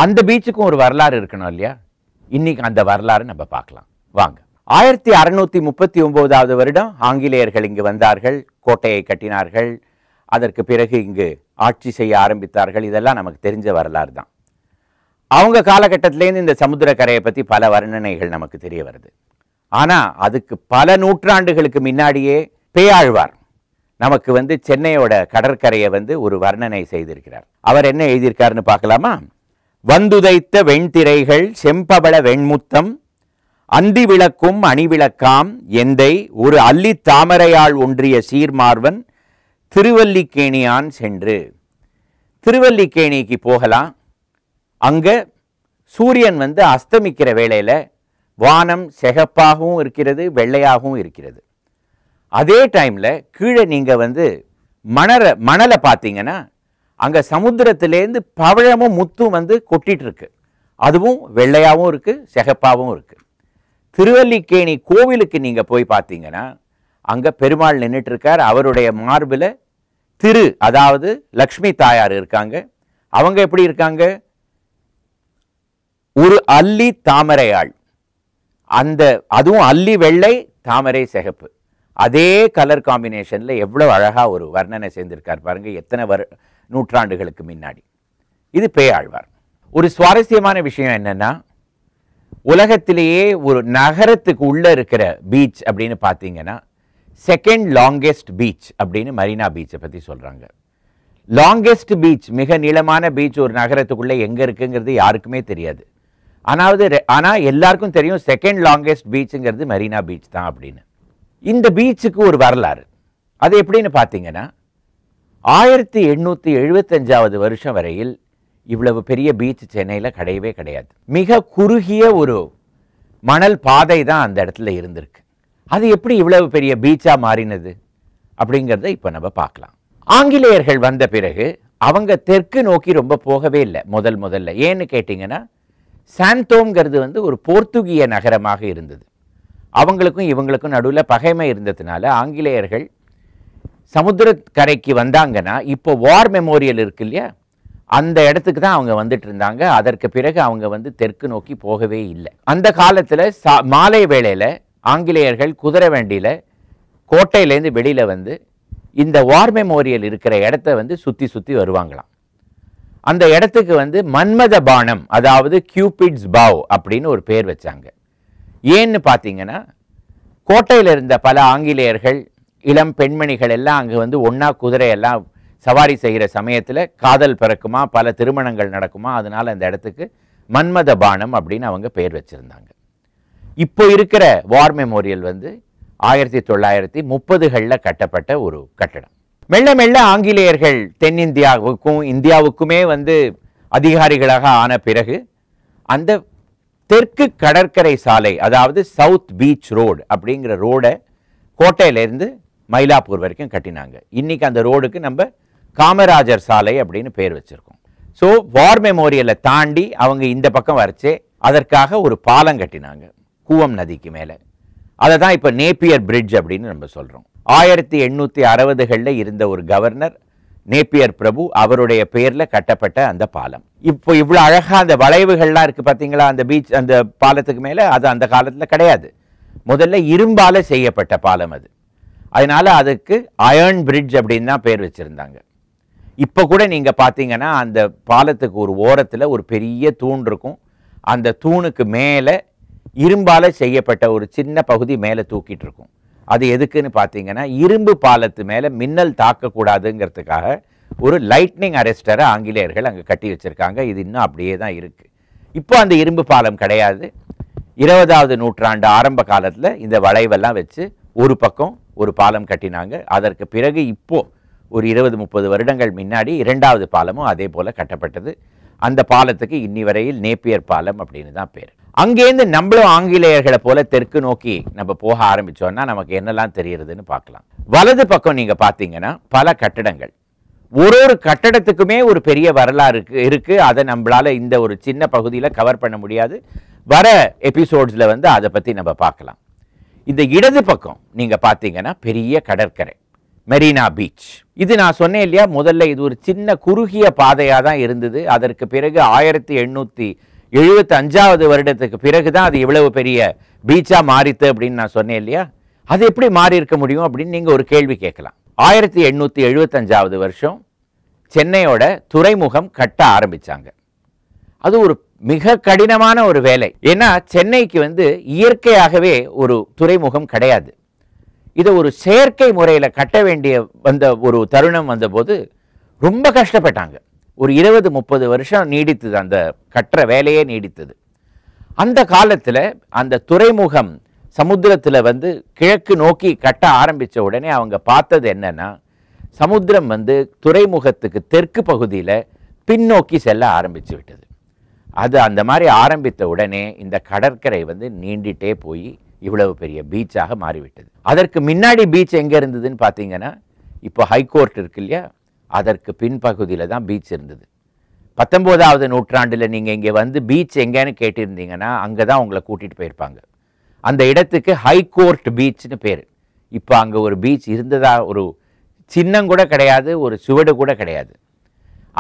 அந்த பீச்சுக்கும் ஒரு வரலாறு இருக்கணும் இல்லையா? இன்றைக்கி அந்த வரலாறு நம்ம பார்க்கலாம் வாங்க. 1639 வருடம் ஆங்கிலேயர்கள் இங்கு வந்தார்கள், கோட்டையை கட்டினார்கள். அதற்கு பிறகு இங்கு ஆட்சி செய்ய ஆரம்பித்தார்கள். இதெல்லாம் நமக்கு தெரிஞ்ச வரலாறு தான். அவங்க காலகட்டத்திலேருந்து இந்த சமுத்திரக்கரையை பற்றி பல வர்ணனைகள் நமக்கு தெரிய வருது. ஆனால் அதுக்கு பல நூற்றாண்டுகளுக்கு முன்னாடியே பேயாழ்வார் நமக்கு சென்னையோட கடற்கரையை ஒரு வர்ணனை செய்திருக்கிறார். அவர் என்ன எழுதியிருக்காருன்னு பார்க்கலாமா? வந்துதைத்த வெண்திரைகள் செம்பவள வெண்முத்தம் அந்தி விளக்கும் அணிவிளக்காம் எந்தை ஒரு அல்லி தாமரையாள் ஒன்றிய சீர்மார்வன் திருவல்லிக்கேணியான் சென்று. திருவல்லிக்கேணிக்கு போகலாம். அங்கே சூரியன் அஸ்தமிக்கிற வேளையில் வானம் சிகப்பாகவும் இருக்கிறது, வெள்ளையாகவும் இருக்கிறது. அதே டைமில் கீழே நீங்கள் மணலை பார்த்தீங்கன்னா அங்கே சமுத்திரத்திலேருந்து பவழமும் முத்தும் கொட்டிட்டு இருக்கு. அதுவும் வெள்ளையாகவும் இருக்குது, சிகப்பாகவும் இருக்குது. திருவல்லிக்கேணி கோவிலுக்கு நீங்கள் போய் பார்த்தீங்கன்னா அங்கே பெருமாள் நின்றுட்டு இருக்கார். அவருடைய மார்பில் அதாவது லக்ஷ்மி தாயார் இருக்காங்க. அவங்க எப்படி இருக்காங்க? ஒரு அல்லி தாமரையாள். அதுவும் அல்லி வெள்ளை, தாமரை சிகப்பு. அதே கலர் காம்பினேஷனில் எவ்வளோ அழகாக ஒரு வர்ணனை செய்திருக்கார் பாருங்க, எத்தனை நூற்றாண்டுகளுக்கு முன்னாடி. இது பேயாழ்வார். ஒரு சுவாரஸ்யமான விஷயம் என்னன்னா, உலகத்திலேயே ஒரு நகரத்துக்கு உள்ள இருக்கிற பீச் அப்படின்னு பார்த்தீங்கன்னா செகண்ட் லாங்கெஸ்ட் பீச் அப்படின்னு மரீனா பீச்சை பற்றி சொல்கிறாங்க. லாங்கெஸ்ட் பீச், மிக நீளமான பீச் ஒரு நகரத்துக்குள்ளே எங்கே இருக்குங்கிறது யாருக்குமே தெரியாது. ஆனால் எல்லாருக்கும் தெரியும் செகண்ட் லாங்கெஸ்ட் பீச்சுங்கிறது மரீனா பீச் தான் அப்படின்னு. இந்த பீச்சுக்கு ஒரு வரலாறு. அது எப்படின்னு பார்த்தீங்கன்னா 1875 வருஷம் வரையில் இவ்வளவு பெரிய பீச் சென்னையில் கிடையவே கிடையாது. மிக குறுகிய ஒரு மணல் பாதை தான் அந்த இடத்துல இருந்திருக்கு. அது எப்படி இவ்வளவு பெரிய பீச்சாக மாறினது அப்படிங்கிறத இப்போ நம்ம பார்க்கலாம். ஆங்கிலேயர்கள் வந்த பிறகு அவங்க தெற்கு நோக்கி ரொம்ப போகவே இல்லை முதல்ல. ஏன்னு கேட்டிங்கன்னா சாந்தோம்ங்கிறது ஒரு போர்த்துகிய நகரமாக இருந்தது. அவங்களுக்கும் இவங்களுக்கும் நடுவில் பகைமை இருந்ததுனால ஆங்கிலேயர்கள் சமுத்திரக்கரைக்கு வந்தாங்கன்னா இப்போ வார் மெமோரியல் இருக்கு இல்லையா, அந்த இடத்துக்கு தான் அவங்க வந்துட்டு இருந்தாங்க. அதற்கு பிறகு அவங்க தெற்கு நோக்கி போகவே இல்லை. அந்த காலத்தில் மாலை வேளையில் ஆங்கிலேயர்கள் குதிரை வண்டியில் கோட்டையிலேருந்து வெளியில் இந்த வார் மெமோரியல் இருக்கிற இடத்த சுற்றி வருவாங்களாம். அந்த இடத்துக்கு மன்மத பானம், அதாவது கியூபிட்ஸ் பாவ் அப்படின்னு ஒரு பேர் வச்சாங்க. ஏன்னு பார்த்தீங்கன்னா கோட்டையில் இருந்த பல ஆங்கிலேயர்கள், இளம் பெண்மணிகள் எல்லாம் அங்கே ஒன்றா குதிரையெல்லாம் சவாரி செய்கிற சமயத்தில் காதல் பிறக்குமா, பல திருமணங்கள் நடக்குமா, அதனால் அந்த இடத்துக்கு மன்மத பானம் அப்படின்னு அவங்க பேர் வச்சுருந்தாங்க. இப்போ இருக்கிற வார் மெமோரியல் 1930களில் கட்டப்பட்ட ஒரு கட்டடம். மெல்ல மெல்ல ஆங்கிலேயர்கள் தென்னிந்தியாவுக்கும் இந்தியாவுக்குமே வந்து அதிகாரிகளாக ஆன பிறகு அந்த தெற்கு கடற்கரை சாலை, அதாவது சவுத் பீச் ரோடு அப்படிங்கிற ரோடை கோட்டையிலேருந்து மயிலாப்பூர் வரைக்கும் கட்டினாங்க. இன்னைக்கு அந்த ரோடுக்கு நம்ம காமராஜர் சாலை அப்படின்னு பேர் வச்சிருக்கோம். ஸோ வார் மெமோரியலை தாண்டி அவங்க இந்த பக்கம் வரைச்சே அதற்காக ஒரு பாலம் கட்டினாங்க கூவம் நதிக்கு மேலே. அதை தான் இப்போ நேப்பியர் பிரிட்ஜ் அப்படின்னு நம்ம சொல்கிறோம். 1860களில் இருந்த ஒரு கவர்னர் நேப்பியர் பிரபு, அவருடைய பெயரில் கட்டப்பட்ட அந்த பாலம். இப்போ இவ்வளோ அழகாக அந்த வளைவுகள்லாம் இருக்குது பார்த்தீங்களா அந்த பீச், அந்த பாலத்துக்கு மேலே. அது அந்த காலத்தில் கிடையாது. முதல்ல இரும்பால் செய்யப்பட்ட பாலம் அது. அதனால அதுக்கு அயர்ன் பிரிட்ஜ் அப்படின்னு தான் பேர் வச்சுருந்தாங்க. இப்போ கூட நீங்கள் பார்த்தீங்கன்னா அந்த பாலத்துக்கு ஒரு ஓரத்தில் ஒரு பெரிய தூண் இருக்கும். அந்த தூணுக்கு மேலே இரும்பால் செய்யப்பட்ட ஒரு சின்ன பகுதி மேலே தூக்கிட்டு இருக்கும். அது எதுக்குன்னு பார்த்தீங்கன்னா இரும்பு பாலத்து மேலே மின்னல் தாக்கக்கூடாதுங்கிறதுக்காக ஒரு லைட்னிங் அரெஸ்டரை ஆங்கிலேயர்கள் அங்கே கட்டி வச்சுருக்காங்க. இது இன்னும் அப்படியே தான் இருக்குது. இப்போ அந்த இரும்பு பாலம் கிடையாது. 20வது நூற்றாண்டு ஆரம்ப காலத்தில் இந்த வளைவெல்லாம் வச்சு ஒரு பக்கம் ஒரு பாலம் கட்டினாங்க. அதற்கு பிறகு இப்போது ஒரு 20-30 வருடங்கள் முன்னாடி 2வது பாலமும் அதே போல் கட்டப்பட்டது. அந்த பாலத்துக்கு இன்னி வரையில் நேப்பியர் பாலம் அப்படின்னு தான் பேர். அங்கேருந்து நம்மளும் ஆங்கிலேயர்களை போல தெற்கு நோக்கி நம்ம போக ஆரம்பித்தோன்னா நமக்கு என்னெல்லாம் தெரியுதுன்னு பார்க்கலாம். வலது பக்கம் நீங்கள் பார்த்தீங்கன்னா பல கட்டடங்கள். ஒரு கட்டடத்துக்குமே ஒரு பெரிய வரலாறு இருக்குது. அதை நம்மளால் இந்த ஒரு சின்ன பகுதியில் கவர் பண்ண முடியாது. வர எபிசோட்ஸில் வந்து அதை பற்றி நம்ம பார்க்கலாம். இந்த இடது பக்கம் நீங்கள் பார்த்தீங்கன்னா பெரிய கடற்கரை, மெரினா பீச். இது நான் சொன்னேன் இல்லையா, முதல்ல இது ஒரு சின்ன குறுகிய பாதையாக தான் இருந்தது. அதற்கு பிறகு 1875வது வருடத்துக்கு பிறகு தான் அது இவ்வளவு பெரிய பீச்சாக மாறித்து அப்படின்னு நான் சொன்னேன் இல்லையா. அது எப்படி மாறி இருக்க முடியும் அப்படின்னு நீங்கள் ஒரு கேள்வி கேட்கலாம். 1875வது வருஷம் சென்னையோட துறைமுகம் கட்ட ஆரம்பித்தாங்க. அது ஒரு மிக கடினமான ஒரு வேலை. ஏன்னா சென்னைக்கு வந்து இயற்கையாகவே ஒரு துறைமுகம் கிடையாது. இதை ஒரு செயற்கை முறையில் கட்ட வேண்டிய வந்த ஒரு தருணம் வந்தபோது ரொம்ப கஷ்டப்பட்டாங்க. ஒரு 20-30 வருஷம் நீடித்தது, அந்த கட்டுற வேலையே நீடித்தது. அந்த காலத்தில் அந்த துறைமுகம் சமுத்திரத்தில் வந்து கிழக்கு நோக்கி கட்ட ஆரம்பித்த உடனே அவங்க பார்த்தது என்னன்னா, சமுத்திரம் வந்து துறைமுகத்துக்கு தெற்கு பகுதியில் பின்னோக்கி செல்ல ஆரம்பித்து விட்டது. அது அந்த மாதிரி ஆரம்பித்த உடனே இந்த கடற்கரை வந்து நீண்டிட்டே போய் இவ்வளவு பெரிய பீச்சாக மாறிவிட்டது. அதற்கு முன்னாடி பீச் எங்கே இருந்ததுன்னு பார்த்தீங்கன்னா, இப்போ ஹைகோர்ட் இருக்கு இல்லையா, அதற்கு பின்பகுதியில் தான் பீச் இருந்தது. 19வது நூற்றாண்டில் நீங்கள் இங்கே வந்து பீச் எங்கேன்னு கேட்டிருந்தீங்கன்னா அங்கே தான் உங்களை கூட்டிகிட்டு போயிருப்பாங்க. அந்த இடத்துக்கு ஹைகோர்ட் பீச்னு பேர். இப்போ அங்கே ஒரு பீச் இருந்ததா ஒரு சின்னம் கூட கிடையாது, ஒரு சுவடு கூட கிடையாது.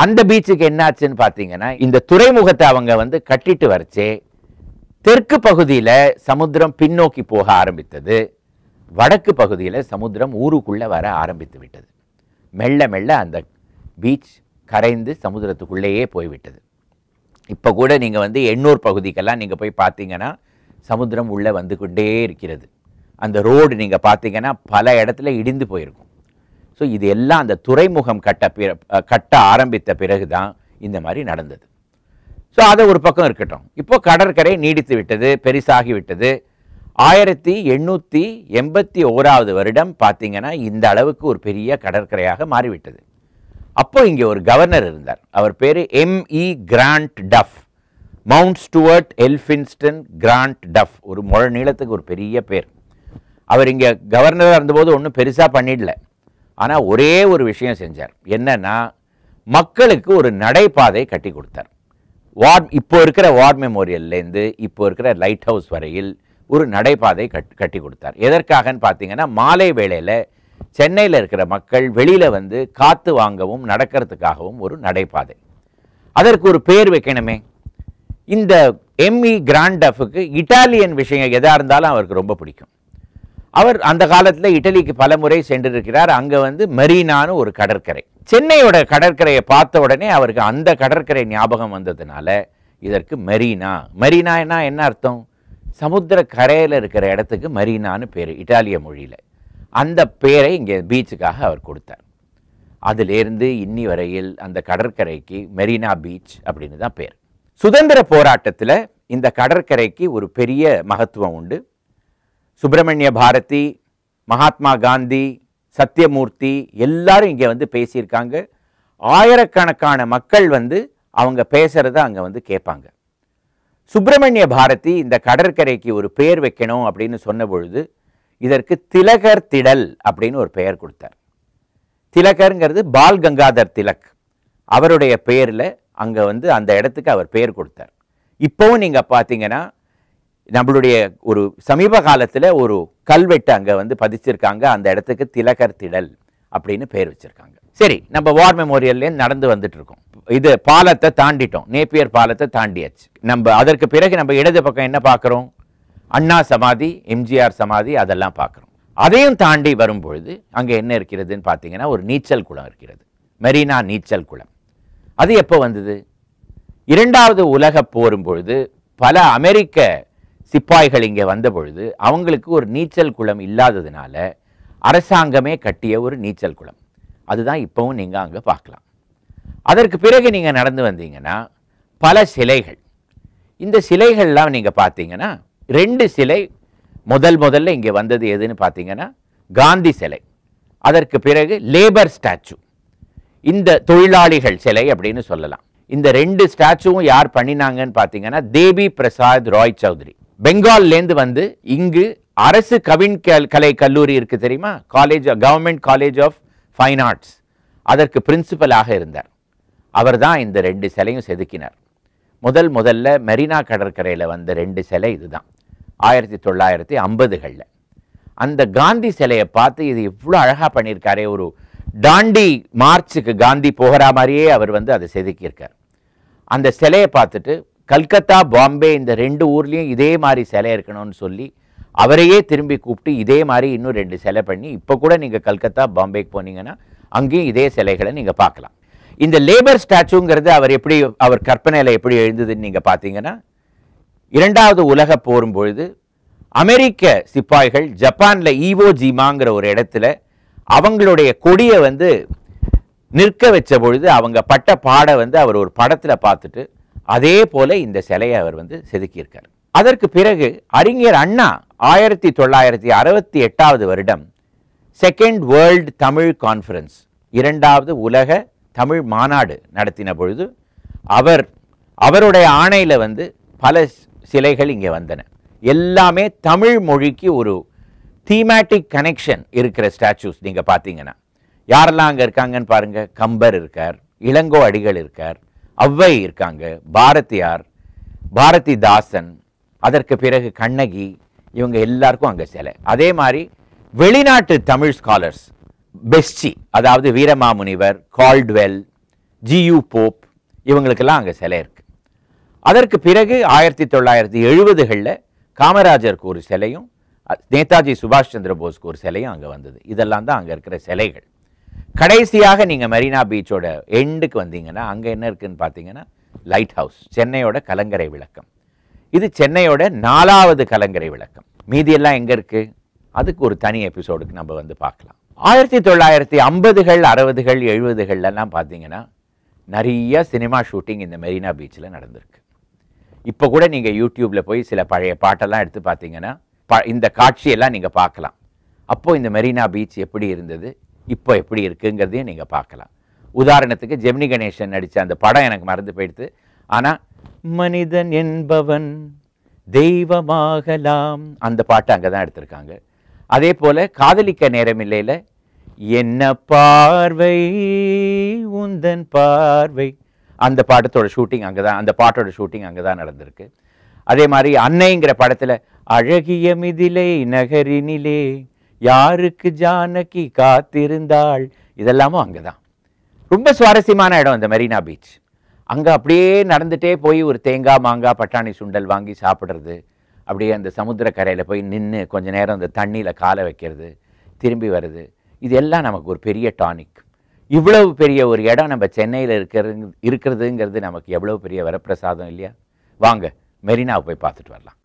அந்த பீச்சுக்கு என்னாச்சுன்னு பார்த்தீங்கன்னா, இந்த துறைமுகத்தை அவங்க வந்து கட்டிட்டு வரைச்சே தெற்கு பகுதியில் சமுத்திரம் பின்னோக்கி போக ஆரம்பித்தது. வடக்கு பகுதியில் சமுத்திரம் ஊருக்குள்ளே வர ஆரம்பித்து விட்டது. மெல்ல மெல்ல அந்த பீச் கரைந்து சமுத்திரத்துக்குள்ளேயே போய்விட்டது. இப்போ கூட நீங்கள் வந்து எண்ணூர் பகுதிக்கெல்லாம் நீங்கள் போய் பார்த்தீங்கன்னா சமுத்திரம் உள்ளே வந்து கொண்டே இருக்கிறது. அந்த ரோடு நீங்கள் பார்த்தீங்கன்னா பல இடத்துல இடிந்து போயிருக்கும். ஸோ இது எல்லாம் அந்த துறைமுகம் கட்ட ஆரம்பித்த பிறகு தான் இந்த மாதிரி நடந்தது. ஸோ அதை ஒரு பக்கம் இருக்கட்டும். இப்போ கடற்கரை நீடித்து விட்டது, பெரிசாகி விட்டது. 1881வது வருடம் பார்த்தீங்கன்னா இந்த அளவுக்கு ஒரு பெரிய கடற்கரையாக மாறிவிட்டது. அப்போ இங்கே ஒரு கவர்னர் இருந்தார். அவர் பேர் M.E. Grant Duff, Mount Stuart Elphinstone Grant Duff. ஒரு முழ நீளத்துக்கு ஒரு பெரிய பேர். அவர் இங்கே கவர்னராக இருந்தபோது ஒன்றும் பெருசாக பண்ணிடல. ஆனால் ஒரே ஒரு விஷயம் செஞ்சார். என்னன்னா, மக்களுக்கு ஒரு நடைபாதை கட்டி கொடுத்தார். இப்போ இருக்கிற வார் மெமோரியல்லேருந்து இப்போ இருக்கிற லைட் ஹவுஸ் வரையில் ஒரு நடைபாதை கட்டி கொடுத்தார். எதற்காகன்னு பார்த்தீங்கன்னா, மாலை வேளையில் சென்னையில் இருக்கிற மக்கள் வெளியில் வந்து காற்று வாங்கவும் நடக்கிறதுக்காகவும் ஒரு நடைபாதை. அதற்கு ஒரு பேர் வைக்கணுமே. இந்த M.E. கிராண்ட் டஃபுக்கு இட்டாலியன் விஷயம் எதாக இருந்தாலும் அவருக்கு ரொம்ப பிடிக்கும். அவர் அந்த காலத்தில் இட்டலிக்கு பல முறை சென்றிருக்கிறார். அங்கே வந்து மெரினான்னு ஒரு கடற்கரை, சென்னையோட கடற்கரையை பார்த்த உடனே அவருக்கு அந்த கடற்கரை ஞாபகம் வந்ததுனால இதற்கு மெரினா. மெரினான்னா என்ன அர்த்தம்? சமுத்திர கரையில் இருக்கிற இடத்துக்கு மெரினான்னு பேர் இட்டாலிய மொழியில். அந்த பேரை இங்கே பீச்சுக்காக அவர் கொடுத்தார். அதிலிருந்து இன்னி வரையில் அந்த கடற்கரைக்கு மெரினா பீச் அப்படின்னு தான் பேர். சுதந்திர போராட்டத்தில் இந்த கடற்கரைக்கு ஒரு பெரிய மகத்துவம் உண்டு. சுப்பிரமணிய பாரதி, மகாத்மா காந்தி, சத்யமூர்த்தி எல்லாரும் இங்கே வந்து பேசியிருக்காங்க. ஆயிரக்கணக்கான மக்கள் வந்து அவங்க பேசுகிறத அங்கே வந்து கேட்பாங்க. சுப்பிரமணிய பாரதி இந்த கடற்கரைக்கு ஒரு பெயர் வைக்கணும் அப்படின்னு சொன்ன பொழுது இதற்கு திலகர் திடல் அப்படின்னு ஒரு பெயர் கொடுத்தார். திலகருங்கிறது பால் கங்காதர் திலக், அவருடைய பெயரில் அங்கே வந்து அந்த இடத்துக்கு அவர் பெயர் கொடுத்தார். இப்போவும் நீங்கள் பார்த்தீங்கன்னா நம்மளுடைய ஒரு சமீப காலத்தில் ஒரு கல்வெட்டு அங்கே வந்து பதிச்சிருக்காங்க. அந்த இடத்துக்கு திலகர் திடல் அப்படின்னு பெயர் வச்சிருக்காங்க. சரி, நம்ம வார் மெமோரியல்லேருந்து நடந்து வந்துட்டு இருக்கோம். இது பாலத்தை தாண்டிட்டோம், நேப்பியர் பாலத்தை தாண்டியாச்சு. நம்ம அதற்கு பிறகு நம்ம இடது பக்கம் என்ன பார்க்குறோம்? அண்ணா சமாதி, எம்ஜிஆர் சமாதி, அதெல்லாம் பார்க்குறோம். அதையும் தாண்டி வரும்பொழுது அங்கே என்ன இருக்கிறதுன்னு பார்த்தீங்கன்னா ஒரு நீச்சல் குளம் இருக்கிறது, மெரினா நீச்சல் குளம். அது எப்போ வந்தது? இரண்டாவது உலக போரும் பொழுது பல அமெரிக்க சிப்பாய்கள் இங்கே வந்த பொழுது அவங்களுக்கு ஒரு நீச்சல் குளம் இல்லாததுனால அரசாங்கமே கட்டிய ஒரு நீச்சல் குளம். அதுதான் இப்போவும் நீங்கள் அங்கே பார்க்கலாம். அதற்கு பிறகு நீங்கள் நடந்து வந்தீங்கன்னா பல சிலைகள். இந்த சிலைகள்லாம் நீங்கள் பார்த்தீங்கன்னா 2 சிலை முதல்ல இங்கே வந்தது எதுன்னு பார்த்தீங்கன்னா காந்தி சிலை, அதற்கு பிறகு லேபர் ஸ்டாச்சு, இந்த தொழிலாளிகள் சிலை அப்படின்னு சொல்லலாம். இந்த 2 ஸ்டாச்சுவும் யார் பண்ணினாங்கன்னு பார்த்தீங்கன்னா தேவி பிரசாத் ராய் சௌத்ரி. பெங்கால்லேருந்து வந்து இங்கு அரசு கலை கல்லூரி இருக்குது தெரியுமா, government college of fine arts, அதற்கு பிரின்சிபலாக இருந்தார். அவர் தான் இந்த 2 சிலையும் செதுக்கினார். முதல்ல மெரினா கடற்கரையில் வந்த 2 சிலை இதுதான் 1950களில். அந்த காந்தி சிலையை பார்த்து இது இவ்வளோ அழகாக பண்ணியிருக்காரே, ஒரு டாண்டி மார்ச்சுக்கு காந்தி போகிற மாதிரியே அவர் வந்து அதை செதுக்கியிருக்கார். அந்த சிலையை பார்த்துட்டு கல்கத்தா, பாம்பே இந்த 2 ஊர்லேயும் இதே மாதிரி சிலை இருக்கணும்னு சொல்லி அவரையே திரும்பி கூப்பிட்டு இதே மாதிரி இன்னும் 2 சிலை பண்ணி இப்போ கூட நீங்கள் கல்கத்தா, பாம்பேக்கு போனீங்கன்னா அங்கேயும் இதே சிலைகளை நீங்கள் பார்க்கலாம். இந்த லேபர் ஸ்டாச்சுங்கிறது அவர் கற்பனையில் எப்படி எழுந்ததுன்னு நீங்கள் பார்த்தீங்கன்னா, இரண்டாவது உலக போரும் பொழுது அமெரிக்க சிப்பாய்கள் ஜப்பானில் ஈவோ ஜிமாங்கிற ஒரு இடத்துல அவங்களுடைய கொடியை வந்து நிற்க வச்ச பொழுது அவங்க பட்ட பாடை வந்து அவர் ஒரு படத்தில் பார்த்துட்டு அதே போல இந்த சிலையை அவர் வந்து செதுக்கியிருக்கார். அதற்கு பிறகு அறிஞர் அண்ணா 1968வது வருடம் செகண்ட் வேர்ல்டு தமிழ் கான்ஃபரன்ஸ், 2வது உலக தமிழ் மாநாடு நடத்தின பொழுது அவருடைய ஆணையில் வந்து பல சிலைகள் இங்கே வந்தன. எல்லாமே தமிழ் மொழிக்கு ஒரு தீமேட்டிக் கனெக்ஷன் இருக்கிற ஸ்டாச்சூஸ். நீங்கள் பார்த்தீங்கன்னா யாரெல்லாம் அங்கே இருக்காங்கன்னு பாருங்க. கம்பர் இருக்கார், இளங்கோ அடிகள் இருக்கார், ஔவை இருக்காங்க, பாரதியார், பாரதிதாசன், அதற்கு பிறகு கண்ணகி, இவங்க எல்லாருக்கும் அங்கே சிலை. அதே மாதிரி வெளிநாட்டு தமிழ் ஸ்காலர்ஸ் பெஸ்டி, அதாவது வீரமாமுனிவர், கால்ட்வெல், ஜியு போப், இவங்களுக்கெல்லாம் அங்கே சிலை இருக்கு. அதற்கு பிறகு 1970களில் காமராஜருக்கு ஒரு சிலையும் நேதாஜி சுபாஷ் சந்திர போஸ்க்கு ஒரு சிலையும் அங்கே வந்தது. இதெல்லாம் தான் அங்கே இருக்கிற சிலைகள். கடைசியாக நீங்கள் மெரினா பீச்சோட எண்டுக்கு வந்தீங்கன்னா அங்கே என்ன இருக்குன்னு பார்த்தீங்கன்னா லைட் ஹவுஸ், சென்னையோட கலங்கரை விளக்கம். இது சென்னையோட 4வது கலங்கரை விளக்கம். மீதியெல்லாம் எங்கே இருக்குது? அதுக்கு ஒரு தனி எபிசோடுக்கு நம்ம வந்து பார்க்கலாம். 1950கள் 60கள் 70கள்லாம் பார்த்தீங்கன்னா நிறைய சினிமா ஷூட்டிங் இந்த மெரினா பீச்சில் நடந்திருக்கு. இப்போ கூட நீங்கள் யூடியூப்பில் போய் சில பழைய பாட்டெல்லாம் எடுத்து பார்த்தீங்கன்னா இந்த காட்சியெல்லாம் நீங்கள் பார்க்கலாம். அப்போது இந்த மெரினா பீச் எப்படி இருந்தது, இப்போ எப்படி இருக்குங்கிறதையும் நீங்கள் பார்க்கலாம். உதாரணத்துக்கு ஜெமினி கணேசன் நடித்த அந்த படம் எனக்கு மறந்து போயிடுது, ஆனால் மனிதன் என்பவன் தெய்வமாகலாம் அந்த பாட்டு அங்கே தான் எடுத்திருக்காங்க. அதே போல் காதலிக்க நேரமில்லையில் என்ன பார்வை உந்தன் பார்வை, அந்த பாட்டத்தோட ஷூட்டிங் அங்கே தான், அந்த பாட்டோட ஷூட்டிங் அங்கே தான் நடந்திருக்கு. அதே மாதிரி அன்னைங்கிற படத்தில் அழகிய மிதிலை நகரினிலே யாருக்கு ஜானகி காத்திருந்தாள், இதெல்லாமும் அங்கே தான். ரொம்ப சுவாரஸ்யமான இடம் இந்த மெரினா பீச். அங்கே அப்படியே நடந்துகிட்டே போய் ஒரு தேங்காய், மாங்காய், பட்டாணி சுண்டல் வாங்கி சாப்பிட்றது, அப்படியே அந்த சமுத்திர கரையில் போய் நின்று கொஞ்ச நேரம் அந்த தண்ணியில் காலை வைக்கிறது, திரும்பி வருது, இது எல்லாம் நமக்கு ஒரு பெரிய டானிக். இவ்வளவு பெரிய ஒரு இடம் நம்ம சென்னையில் இருக்கிறதுங்கிறது நமக்கு எவ்வளோ பெரிய வரப்பிரசாதம் இல்லையா? வாங்க மெரினாவை போய் பார்த்துட்டு வரலாம்.